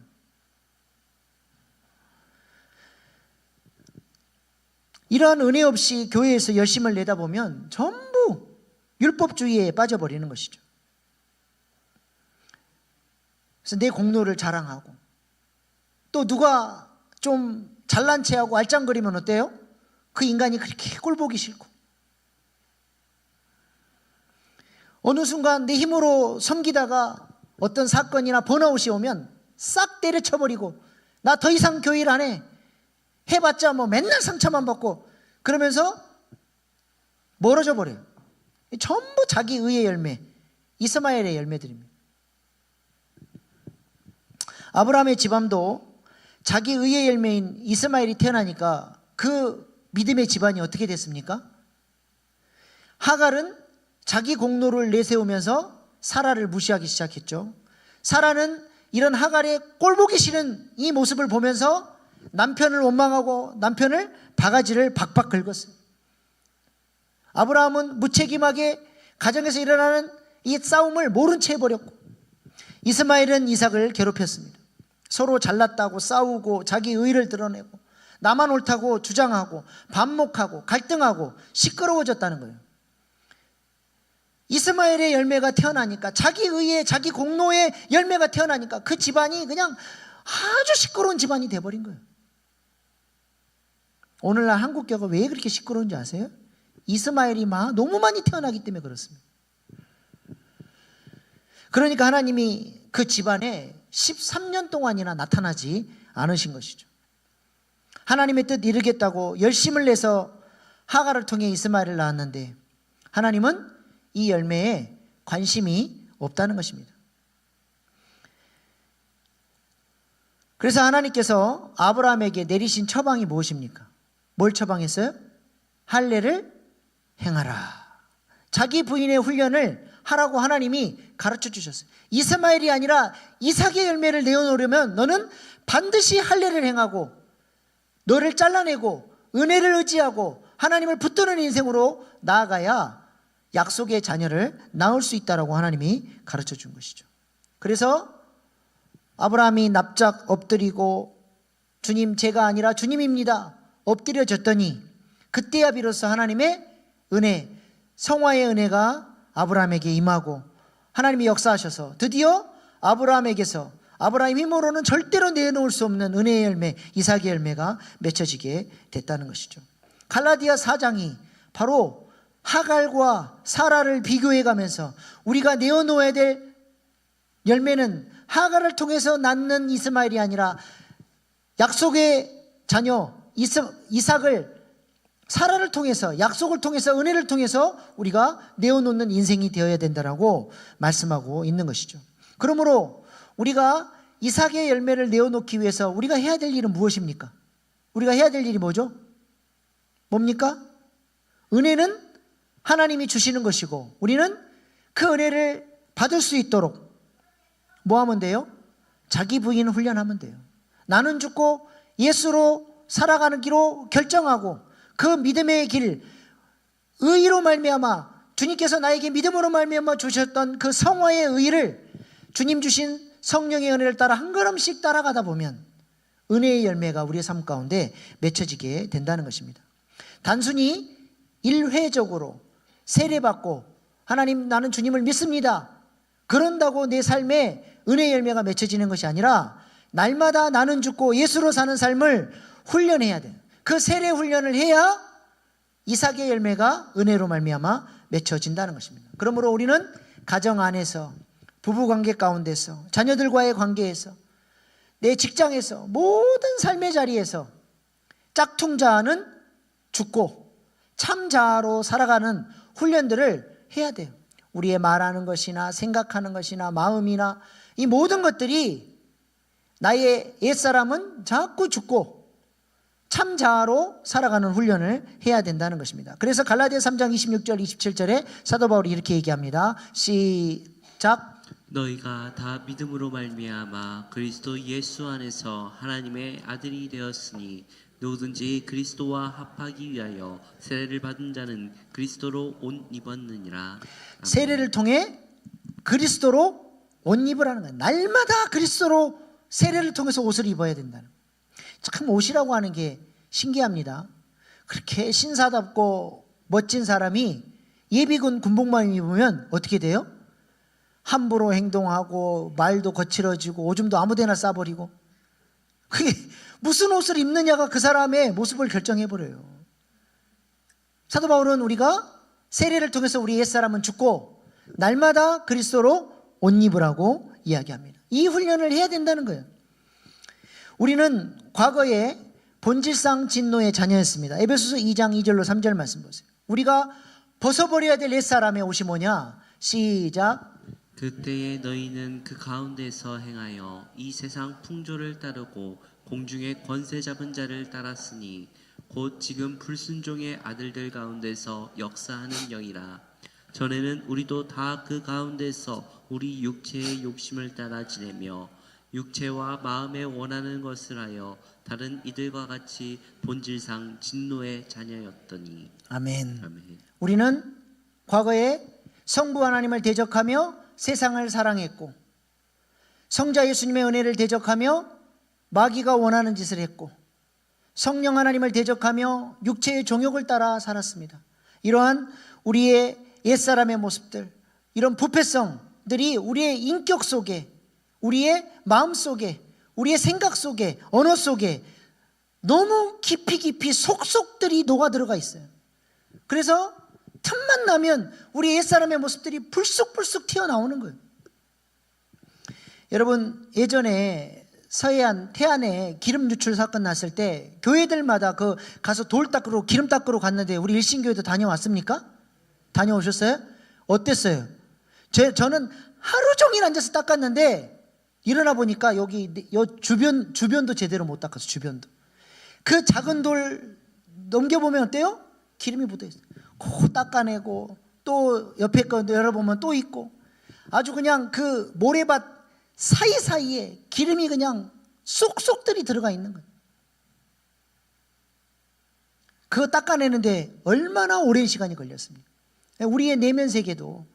이러한 은혜 없이 교회에서 열심을 내다보면 전부 율법주의에 빠져버리는 것이죠. 그래서 내 공로를 자랑하고, 또 누가 좀 잘난 체하고 알짱거리면 어때요? 그 인간이 그렇게 꼴보기 싫고, 어느 순간 내 힘으로 섬기다가 어떤 사건이나 번아웃이 오면 싹 때려쳐버리고, 나 더 이상 교회 일 안 해. 해봤자 뭐 맨날 상처만 받고, 그러면서 멀어져 버려요. 전부 자기 의의 열매, 이스마엘의 열매들입니다. 아브라함의 집안도 자기 의의 열매인 이스마엘이 태어나니까 그 믿음의 집안이 어떻게 됐습니까? 하갈은 자기 공로를 내세우면서 사라를 무시하기 시작했죠. 사라는 이런 하갈의 꼴보기 싫은 이 모습을 보면서 남편을 원망하고 남편을 바가지를 박박 긁었어요. 아브라함은 무책임하게 가정에서 일어나는 이 싸움을 모른 채 해버렸고, 이스마엘은 이삭을 괴롭혔습니다. 서로 잘났다고 싸우고 자기 의를 드러내고 나만 옳다고 주장하고 반목하고 갈등하고 시끄러워졌다는 거예요. 이스마엘의 열매가 태어나니까, 자기 의의 자기 공로의 열매가 태어나니까 그 집안이 그냥 아주 시끄러운 집안이 돼버린 거예요. 오늘날 한국교회가 왜 그렇게 시끄러운지 아세요? 이스마엘이 너무 많이 태어나기 때문에 그렇습니다. 그러니까 하나님이 그 집안에 13년 동안이나 나타나지 않으신 것이죠. 하나님의 뜻 이루겠다고 열심을 내서 하갈을 통해 이스마엘을 낳았는데 하나님은 이 열매에 관심이 없다는 것입니다. 그래서 하나님께서 아브라함에게 내리신 처방이 무엇입니까? 뭘 처방했어요? 할례를 행하라. 자기 부인의 훈련을 하라고 하나님이 가르쳐 주셨어요. 이스마엘이 아니라 이삭의 열매를 내어놓으려면 너는 반드시 할례를 행하고 너를 잘라내고 은혜를 의지하고 하나님을 붙드는 인생으로 나아가야 약속의 자녀를 낳을 수 있다라고 하나님이 가르쳐 준 것이죠. 그래서 아브라함이 납작 엎드리고 주님, 제가 아니라 주님입니다 엎드려졌더니 그때야 비로소 하나님의 은혜, 성화의 은혜가 아브라함에게 임하고 하나님이 역사하셔서 드디어 아브라함에게서 아브라함 힘으로는 절대로 내놓을 수 없는 은혜의 열매, 이삭의 열매가 맺혀지게 됐다는 것이죠. 갈라디아 4장이 바로 하갈과 사라를 비교해 가면서 우리가 내어놓아야 될 열매는 하갈을 통해서 낳는 이스마엘이 아니라 약속의 자녀 이삭을 사라를 통해서, 약속을 통해서, 은혜를 통해서 우리가 내어놓는 인생이 되어야 된다라고 말씀하고 있는 것이죠. 그러므로 우리가 이삭의 열매를 내어놓기 위해서 우리가 해야 될 일은 무엇입니까? 우리가 해야 될 일이 뭐죠? 뭡니까? 은혜는 하나님이 주시는 것이고 우리는 그 은혜를 받을 수 있도록 뭐 하면 돼요? 자기 부인 훈련하면 돼요. 나는 죽고 예수로 살아가는 길로 결정하고 그 믿음의 길, 의로 말미암아 주님께서 나에게 믿음으로 말미암아 주셨던 그 성화의 의를 주님 주신 성령의 은혜를 따라 한 걸음씩 따라가다 보면 은혜의 열매가 우리의 삶 가운데 맺혀지게 된다는 것입니다. 단순히 일회적으로 세례받고 하나님 나는 주님을 믿습니다. 그런다고 내 삶에 은혜의 열매가 맺혀지는 것이 아니라 날마다 나는 죽고 예수로 사는 삶을 훈련해야 돼요. 그 세례 훈련을 해야 이삭의 열매가 은혜로 말미암아 맺혀진다는 것입니다. 그러므로 우리는 가정 안에서, 부부관계 가운데서, 자녀들과의 관계에서, 내 직장에서, 모든 삶의 자리에서 짝퉁자아는 죽고 참자아로 살아가는 훈련들을 해야 돼요. 우리의 말하는 것이나 생각하는 것이나 마음이나 이 모든 것들이 나의 옛사람은 자꾸 죽고 참자아로 살아가는 훈련을 해야 된다는 것입니다. 그래서 갈라디아 3장 26절 27절에 사도 바울이 이렇게 얘기합니다. 시작. 너희가 다 믿음으로 말미암아 그리스도 예수 안에서 하나님의 아들이 되었으니 누구든지 그리스도와 합하기 위하여 세례를 받은 자는 그리스도로 옷 입었느니라. 아멘. 세례를 통해 그리스도로 옷 입으라는 거예요. 날마다 그리스도로 세례를 통해서 옷을 입어야 된다는 거예요. 참 옷이라고 하는 게 신기합니다. 그렇게 신사답고 멋진 사람이 예비군 군복만 입으면 어떻게 돼요? 함부로 행동하고 말도 거칠어지고 오줌도 아무데나 싸버리고, 그게 무슨 옷을 입느냐가 그 사람의 모습을 결정해버려요. 사도 바울은 우리가 세례를 통해서 우리 옛사람은 죽고 날마다 그리스도로 옷 입으라고 이야기합니다. 이 훈련을 해야 된다는 거예요. 우리는 과거에 본질상 진노의 자녀였습니다. 에베소서 2장 2절로 3절 말씀 보세요. 우리가 벗어버려야 될 옛사람의 옷이 뭐냐? 시작. 그때에 너희는 그 가운데서 행하여 이 세상 풍조를 따르고 공중의 권세 잡은 자를 따랐으니 곧 지금 불순종의 아들들 가운데서 역사하는 영이라. 전에는 우리도 다 그 가운데서 우리 육체의 욕심을 따라 지내며 육체와 마음에 원하는 것을 하여 다른 이들과 같이 본질상 진노의 자녀였더니. 아멘. 아멘. 우리는 과거에 성부 하나님을 대적하며 세상을 사랑했고, 성자 예수님의 은혜를 대적하며 마귀가 원하는 짓을 했고, 성령 하나님을 대적하며 육체의 종욕을 따라 살았습니다. 이러한 우리의 옛사람의 모습들, 이런 부패성들이 우리의 인격 속에, 우리의 마음 속에, 우리의 생각 속에, 언어 속에 너무 깊이 속속들이 녹아 들어가 있어요. 그래서 틈만 나면 우리 옛사람의 모습들이 불쑥불쑥 튀어나오는 거예요. 여러분, 예전에 서해안, 태안에 기름 유출 사건 났을 때 교회들마다 그 가서 돌 닦으러, 기름 닦으러 갔는데 우리 일신교회도 다녀왔습니까? 다녀오셨어요? 어땠어요? 저는 하루 종일 앉아서 닦았는데 일어나 보니까 여기 주변도 제대로 못 닦았어. 주변도. 그 작은 돌 넘겨보면 어때요? 기름이 묻어있어요. 코 닦아내고 또 옆에 거 열어보면 또 있고, 아주 그냥 그 모래밭 사이사이에 기름이 그냥 쏙쏙들이 들어가 있는 거예요. 그거 닦아내는데 얼마나 오랜 시간이 걸렸습니까? 우리의 내면 세계도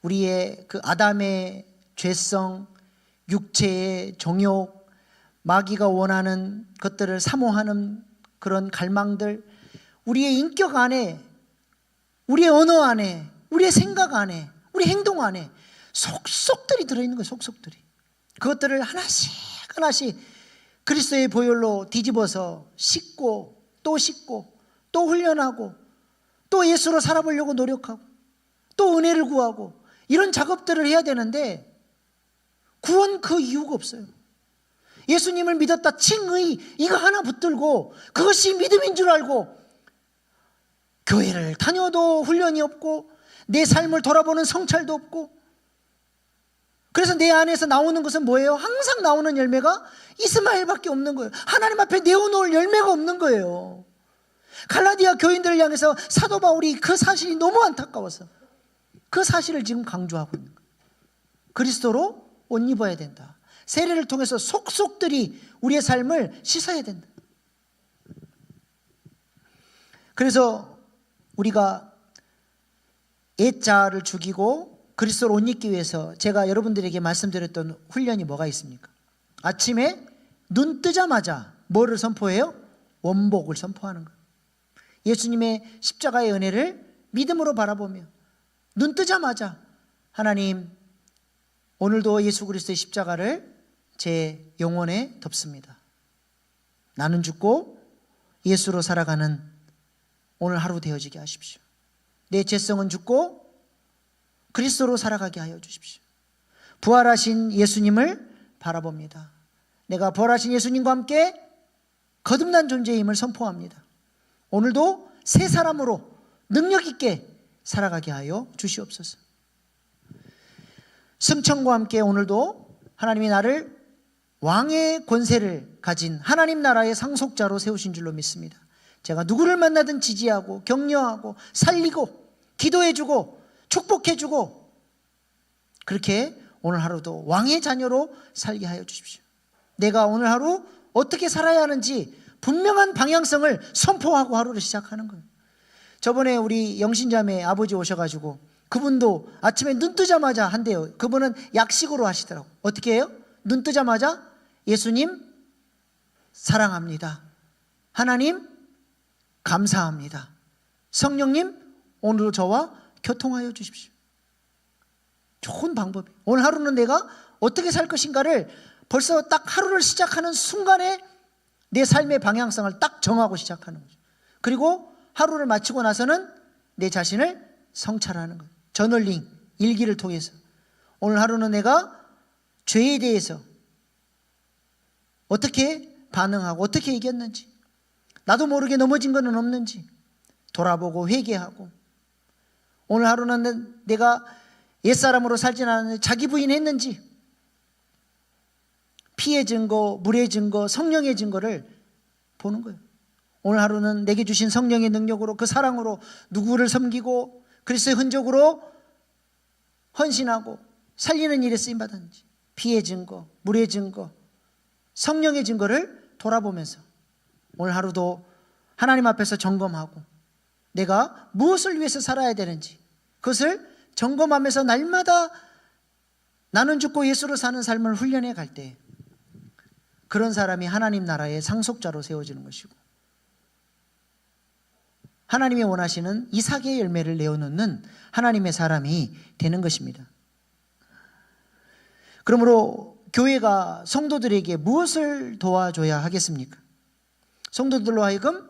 우리의 그 아담의 죄성, 육체의 정욕, 마귀가 원하는 것들을 사모하는 그런 갈망들, 우리의 인격 안에, 우리의 언어 안에, 우리의 생각 안에, 우리 행동 안에 속속들이 들어있는 거예요. 속속들이. 그것들을 하나씩 그리스도의 보혈로 뒤집어서 씻고 또 훈련하고 또 예수로 살아보려고 노력하고 또 은혜를 구하고 이런 작업들을 해야 되는데 구원 그 이유가 없어요. 예수님을 믿었다 칭의 이거 하나 붙들고 그것이 믿음인 줄 알고 교회를 다녀도 훈련이 없고 내 삶을 돌아보는 성찰도 없고, 그래서 내 안에서 나오는 것은 뭐예요? 항상 나오는 열매가 이스마엘밖에 없는 거예요. 하나님 앞에 내어놓을 열매가 없는 거예요. 갈라디아 교인들을 향해서 사도 바울이 그 사실이 너무 안타까워서 그 사실을 지금 강조하고 있는 거예요. 그리스도로 옷 입어야 된다. 세례를 통해서 속속들이 우리의 삶을 씻어야 된다. 그래서 우리가 옛자아를 죽이고 그리스도로 옷 입기 위해서 제가 여러분들에게 말씀드렸던 훈련이 뭐가 있습니까? 아침에 눈 뜨자마자 뭐를 선포해요? 원복을 선포하는 거예요. 예수님의 십자가의 은혜를 믿음으로 바라보며 눈 뜨자마자 하나님, 오늘도 예수 그리스도의 십자가를 제 영혼에 덮습니다. 나는 죽고 예수로 살아가는 오늘 하루 되어지게 하십시오. 내 죄성은 죽고 그리스도로 살아가게 하여 주십시오. 부활하신 예수님을 바라봅니다. 내가 부활하신 예수님과 함께 거듭난 존재임을 선포합니다. 오늘도 새 사람으로 능력 있게 살아가게 하여 주시옵소서. 승천과 함께 오늘도 하나님이 나를 왕의 권세를 가진 하나님 나라의 상속자로 세우신 줄로 믿습니다. 제가 누구를 만나든 지지하고 격려하고 살리고 기도해주고 축복해주고 그렇게 오늘 하루도 왕의 자녀로 살게 하여 주십시오. 내가 오늘 하루 어떻게 살아야 하는지 분명한 방향성을 선포하고 하루를 시작하는 거예요. 저번에 우리 영신자매 아버지 오셔가지고 그분도 아침에 눈 뜨자마자 한대요. 그분은 약식으로 하시더라고. 어떻게 해요? 눈 뜨자마자 예수님 사랑합니다. 하나님 감사합니다. 성령님 오늘도 저와 교통하여 주십시오. 좋은 방법이에요. 오늘 하루는 내가 어떻게 살 것인가를 벌써 딱 하루를 시작하는 순간에 내 삶의 방향성을 딱 정하고 시작하는 거죠. 그리고 하루를 마치고 나서는 내 자신을 성찰하는 거예요. 저널링, 일기를 통해서 오늘 하루는 내가 죄에 대해서 어떻게 반응하고 어떻게 이겼는지, 나도 모르게 넘어진 것은 없는지 돌아보고 회개하고, 오늘 하루는 내가 옛사람으로 살진 않았는데 자기 부인했는지, 피의 증거, 물의 증거, 성령의 증거를 보는 거예요. 오늘 하루는 내게 주신 성령의 능력으로 그 사랑으로 누구를 섬기고 그리스도의 흔적으로 헌신하고 살리는 일에 쓰임받았는지, 피의 증거, 물의 증거, 성령의 증거를 돌아보면서 오늘 하루도 하나님 앞에서 점검하고 내가 무엇을 위해서 살아야 되는지 그것을 점검하면서 날마다 나는 죽고 예수로 사는 삶을 훈련해 갈 때 그런 사람이 하나님 나라의 상속자로 세워지는 것이고 하나님이 원하시는 이삭의 열매를 내어놓는 하나님의 사람이 되는 것입니다. 그러므로 교회가 성도들에게 무엇을 도와줘야 하겠습니까? 성도들로 하여금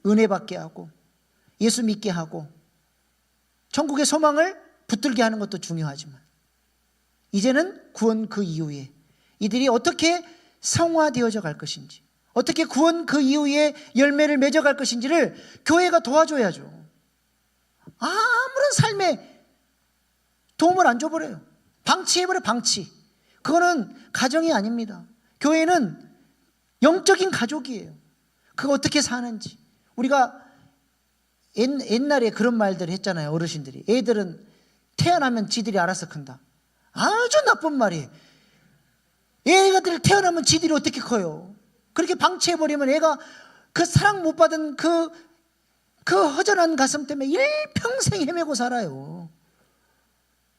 은혜 받게 하고 예수 믿게 하고 천국의 소망을 붙들게 하는 것도 중요하지만 이제는 구원 그 이후에 이들이 어떻게 성화되어져 갈 것인지, 어떻게 구원 그 이후에 열매를 맺어갈 것인지를 교회가 도와줘야죠. 아무런 삶에 도움을 안 줘버려요. 방치해버려, 방치. 그거는 가정이 아닙니다. 교회는 영적인 가족이에요. 그거 어떻게 사는지. 우리가 옛날에 그런 말들 했잖아요. 어르신들이. 애들은 태어나면 지들이 알아서 큰다. 아주 나쁜 말이에요. 애가들 태어나면 지들이 어떻게 커요? 그렇게 방치해버리면 애가 그 사랑 못 받은 그 허전한 가슴 때문에 일평생 헤매고 살아요.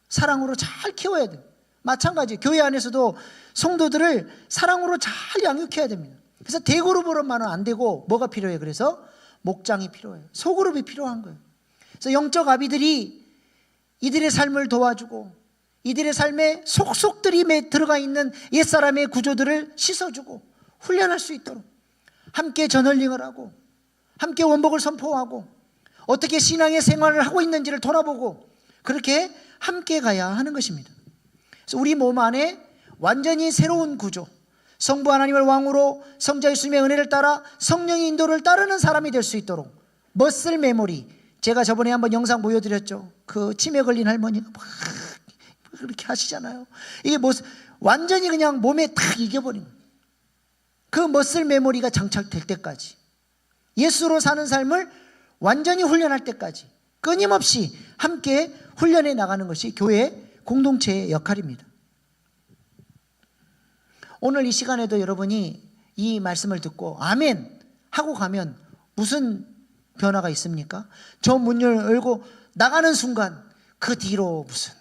사랑으로 잘 키워야 돼요. 마찬가지 교회 안에서도 성도들을 사랑으로 잘 양육해야 됩니다. 그래서 대그룹으로만은 안 되고 뭐가 필요해요? 그래서 목장이 필요해요. 소그룹이 필요한 거예요. 그래서 영적 아비들이 이들의 삶을 도와주고 이들의 삶에 속속들이 들어가 있는 옛사람의 구조들을 씻어주고 훈련할 수 있도록 함께 저널링을 하고 함께 원복을 선포하고 어떻게 신앙의 생활을 하고 있는지를 돌아보고 그렇게 함께 가야 하는 것입니다. 그래서 우리 몸 안에 완전히 새로운 구조, 성부 하나님을 왕으로 성자 예수님의 은혜를 따라 성령의 인도를 따르는 사람이 될 수 있도록 머슬 메모리, 제가 저번에 한번 영상 보여드렸죠. 그 치매 걸린 할머니가 막 그렇게 하시잖아요. 이게 완전히 그냥 몸에 탁 이겨버린 그 머슬 메모리가 장착될 때까지, 예수로 사는 삶을 완전히 훈련할 때까지 끊임없이 함께 훈련해 나가는 것이 교회 공동체의 역할입니다. 오늘 이 시간에도 여러분이 이 말씀을 듣고 아멘 하고 가면 무슨 변화가 있습니까? 저 문 열고 나가는 순간 그 뒤로 무슨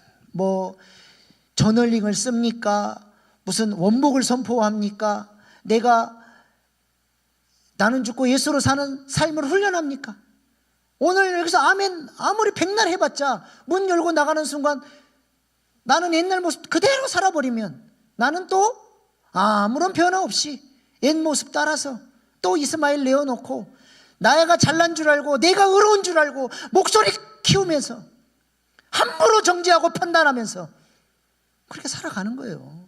저널링을 씁니까? 무슨 원복을 선포합니까? 나는 죽고 예수로 사는 삶을 훈련합니까? 오늘 여기서 아멘 아무리 백날 해봤자 문 열고 나가는 순간 나는 옛날 모습 그대로 살아버리면 나는 또 아무런 변화 없이 옛 모습 따라서 또 이스마엘 내어놓고 나가 잘난 줄 알고 내가 의로운 줄 알고 목소리 키우면서 함부로 정죄하고 판단하면서 그렇게 살아가는 거예요.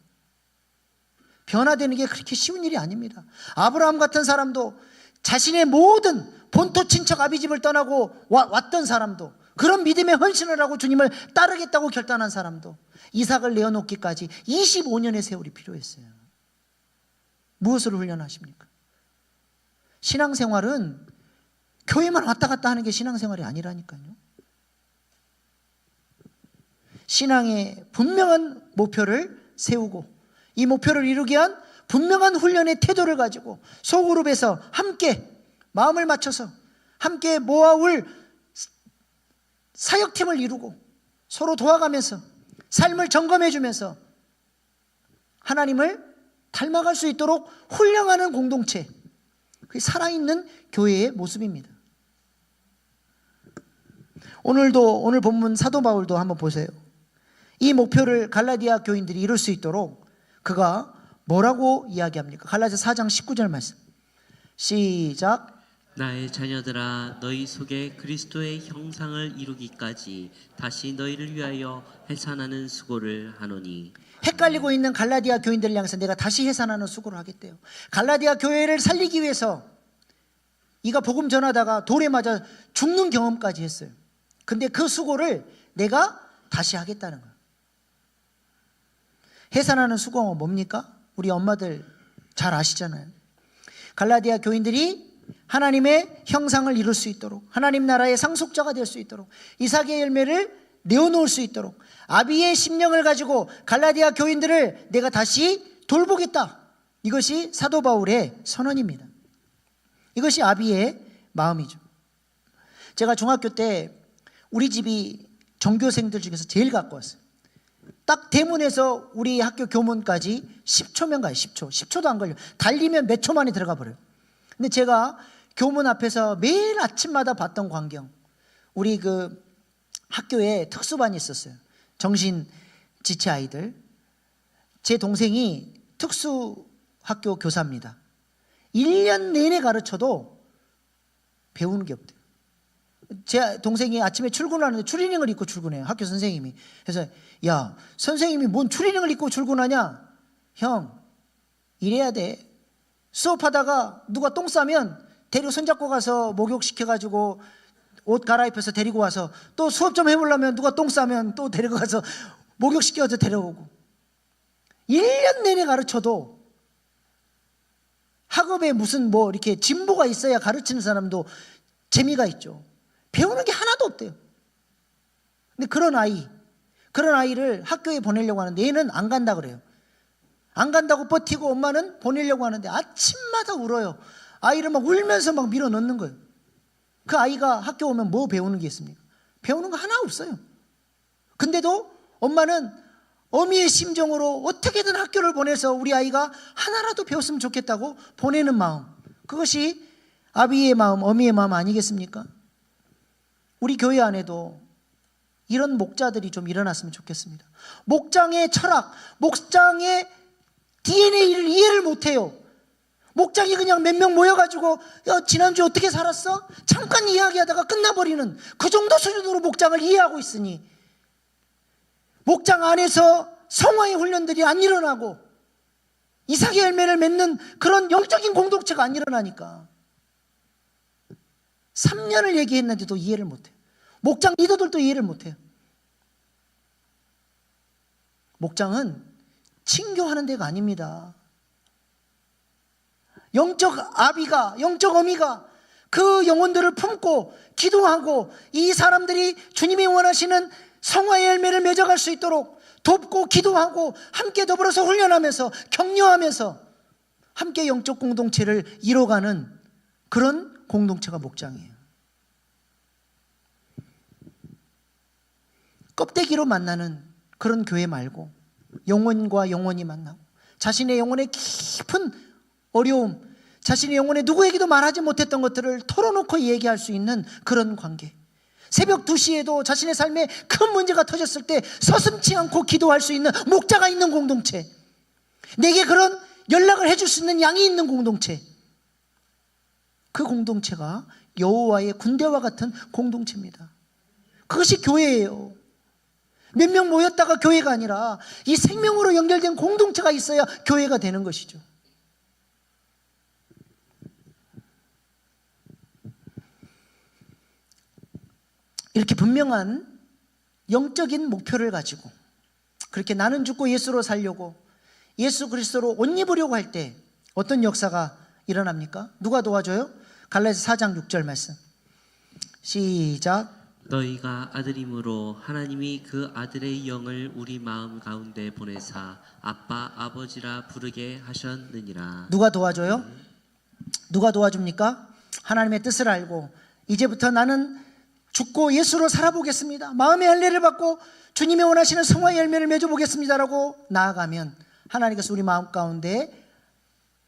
변화되는 게 그렇게 쉬운 일이 아닙니다. 아브라함 같은 사람도 자신의 모든 본토 친척 아비집을 떠나고 왔던 사람도, 그런 믿음에 헌신을 하고 주님을 따르겠다고 결단한 사람도 이삭을 내어놓기까지 25년의 세월이 필요했어요. 무엇을 훈련하십니까? 신앙생활은 교회만 왔다 갔다 하는 게 신앙생활이 아니라니까요. 신앙의 분명한 목표를 세우고 이 목표를 이루기 위한 분명한 훈련의 태도를 가지고 소그룹에서 함께 마음을 맞춰서 함께 모아올 사역팀을 이루고 서로 도와가면서 삶을 점검해 주면서 하나님을 닮아갈 수 있도록 훈련하는 공동체, 그게 살아있는 교회의 모습입니다. 오늘 본문 사도 바울도 한번 보세요. 이 목표를 갈라디아 교인들이 이룰 수 있도록 그가 뭐라고 이야기합니까? 갈라디아 4장 19절 말씀 시작. 나의 자녀들아 너희 속에 그리스도의 형상을 이루기까지 다시 너희를 위하여 해산하는 수고를 하노니. 헷갈리고 있는 갈라디아 교인들을 향해서 내가 다시 해산하는 수고를 하겠대요. 갈라디아 교회를 살리기 위해서 이가 복음 전하다가 돌에 맞아 죽는 경험까지 했어요. 근데 그 수고를 내가 다시 하겠다는 거예요. 해산하는 수고가 뭡니까? 우리 엄마들 잘 아시잖아요. 갈라디아 교인들이 하나님의 형상을 이룰 수 있도록, 하나님 나라의 상속자가 될 수 있도록, 이삭의 열매를 내어놓을 수 있도록 아비의 심령을 가지고 갈라디아 교인들을 내가 다시 돌보겠다. 이것이 사도 바울의 선언입니다. 이것이 아비의 마음이죠. 제가 중학교 때 우리 집이 전교생들 중에서 제일 가까웠어요. 딱 대문에서 우리 학교 교문까지 10초면 가요. 10초도 안 걸려요. 달리면 몇 초 만에 들어가 버려요. 근데 제가 교문 앞에서 매일 아침마다 봤던 광경, 우리 그 학교에 특수반이 있었어요. 정신지체 아이들. 제 동생이 특수학교 교사입니다. 1년 내내 가르쳐도 배우는 게 없대요. 제 동생이 아침에 출근하는데 추리닝을 입고 출근해요. 학교 선생님이. 그래서 야, 선생님이 뭔 추리닝을 입고 출근하냐? 형, 이래야 돼. 수업하다가 누가 똥 싸면 데리고 손잡고 가서 목욕시켜가지고 옷 갈아입혀서 데리고 와서, 또 수업 좀 해보려면 누가 똥 싸면 또 데리고 가서 목욕시켜서 데려오고. 1년 내내 가르쳐도 학업에 무슨 뭐 이렇게 진보가 있어야 가르치는 사람도 재미가 있죠. 배우는 게 하나도 없대요. 근데 그런 아이를 학교에 보내려고 하는데 얘는 안 간다 그래요. 안 간다고 버티고 엄마는 보내려고 하는데 아침마다 울어요. 아이를 막 울면서 막 밀어 넣는 거예요. 그 아이가 학교 오면 뭐 배우는 게 있습니까? 배우는 거 하나 없어요. 근데도 엄마는 어미의 심정으로 어떻게든 학교를 보내서 우리 아이가 하나라도 배웠으면 좋겠다고 보내는 마음, 그것이 아비의 마음, 어미의 마음 아니겠습니까? 우리 교회 안에도 이런 목자들이 좀 일어났으면 좋겠습니다. 목장의 철학, 목장의 DNA를 이해를 못해요. 목장이 그냥 몇 명 모여가지고 지난주에 어떻게 살았어? 잠깐 이야기하다가 끝나버리는 그 정도 수준으로 목장을 이해하고 있으니 목장 안에서 성화의 훈련들이 안 일어나고 이삭의 열매를 맺는 그런 영적인 공동체가 안 일어나니까 3년을 얘기했는데도 이해를 못해요. 목장 리더들도 이해를 못해요. 목장은 친교하는 데가 아닙니다. 영적 아비가, 영적 어미가 그 영혼들을 품고 기도하고 이 사람들이 주님이 원하시는 성화의 열매를 맺어갈 수 있도록 돕고 기도하고 함께 더불어서 훈련하면서 격려하면서 함께 영적 공동체를 이뤄가는 그런 공동체가 목장이에요. 껍데기로 만나는 그런 교회 말고 영혼과 영혼이 만나고 자신의 영혼의 깊은 어려움, 자신의 영혼에 누구에게도 말하지 못했던 것들을 털어놓고 얘기할 수 있는 그런 관계. 새벽 2시에도 자신의 삶에 큰 문제가 터졌을 때 서슴지 않고 기도할 수 있는 목자가 있는 공동체, 내게 그런 연락을 해줄 수 있는 양이 있는 공동체, 그 공동체가 여호와의 군대와 같은 공동체입니다. 그것이 교회예요. 몇 명 모였다가 교회가 아니라 이 생명으로 연결된 공동체가 있어야 교회가 되는 것이죠. 이렇게 분명한 영적인 목표를 가지고 그렇게 나는 죽고 예수로 살려고 예수 그리스도로 옷 입으려고 할 때 어떤 역사가 일어납니까? 누가 도와줘요? 갈라디아서 4장 6절 말씀 시작. 너희가 아들임으로 하나님이 그 아들의 영을 우리 마음 가운데 보내사 아빠 아버지라 부르게 하셨느니라. 누가 도와줘요? 누가 도와줍니까? 하나님의 뜻을 알고 이제부터 나는 죽고 예수로 살아보겠습니다, 마음의 할례를 받고 주님이 원하시는 성화의 열매를 맺어보겠습니다라고 나아가면 하나님께서 우리 마음 가운데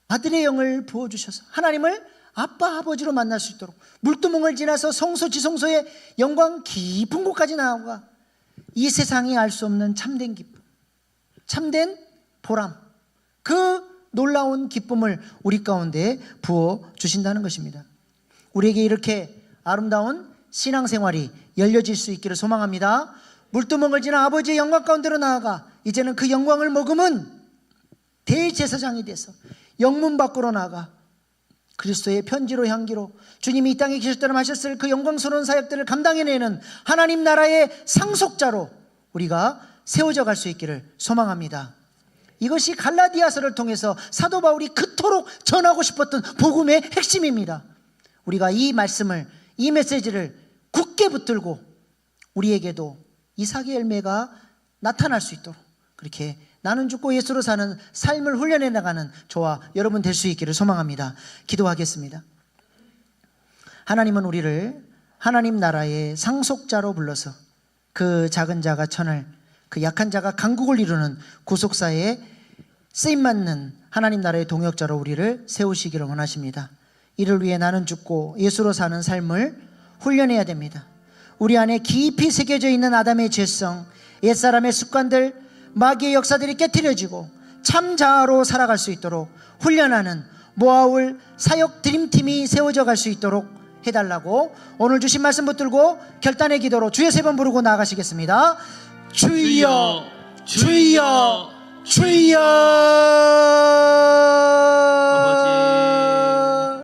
아들의 영을 부어주셔서 하나님을 아빠 아버지로 만날 수 있도록 물두멍을 지나서 성소 지성소의 영광 깊은 곳까지 나아가 이 세상이 알 수 없는 참된 기쁨, 참된 보람, 그 놀라운 기쁨을 우리 가운데 부어주신다는 것입니다. 우리에게 이렇게 아름다운 신앙생활이 열려질 수 있기를 소망합니다. 물두멍을 지나 아버지의 영광 가운데로 나아가 이제는 그 영광을 머금은 대제사장이 돼서 영문 밖으로 나가 그리스도의 편지로 향기로 주님이 이 땅에 계실 때로 하셨을 그 영광스러운 사역들을 감당해내는 하나님 나라의 상속자로 우리가 세워져 갈 수 있기를 소망합니다. 이것이 갈라디아서를 통해서 사도 바울이 그토록 전하고 싶었던 복음의 핵심입니다. 우리가 이 말씀을, 이 메시지를 굳게 붙들고 우리에게도 이삭의 열매가 나타날 수 있도록 그렇게 나는 죽고 예수로 사는 삶을 훈련해 나가는 저와 여러분 될 수 있기를 소망합니다. 기도하겠습니다. 하나님은 우리를 하나님 나라의 상속자로 불러서 그 작은 자가 천을, 그 약한 자가 강국을 이루는 구속사에 쓰임맞는 하나님 나라의 동역자로 우리를 세우시기를 원하십니다. 이를 위해 나는 죽고 예수로 사는 삶을 훈련해야 됩니다. 우리 안에 깊이 새겨져 있는 아담의 죄성, 옛사람의 습관들, 마귀의 역사들이 깨트려지고 참 자아로 살아갈 수 있도록 훈련하는 모아올 사역 드림팀이 세워져 갈 수 있도록 해달라고 오늘 주신 말씀 붙들고 결단의 기도로 주여 3번 부르고 나아가시겠습니다. 주여, 주여, 주여.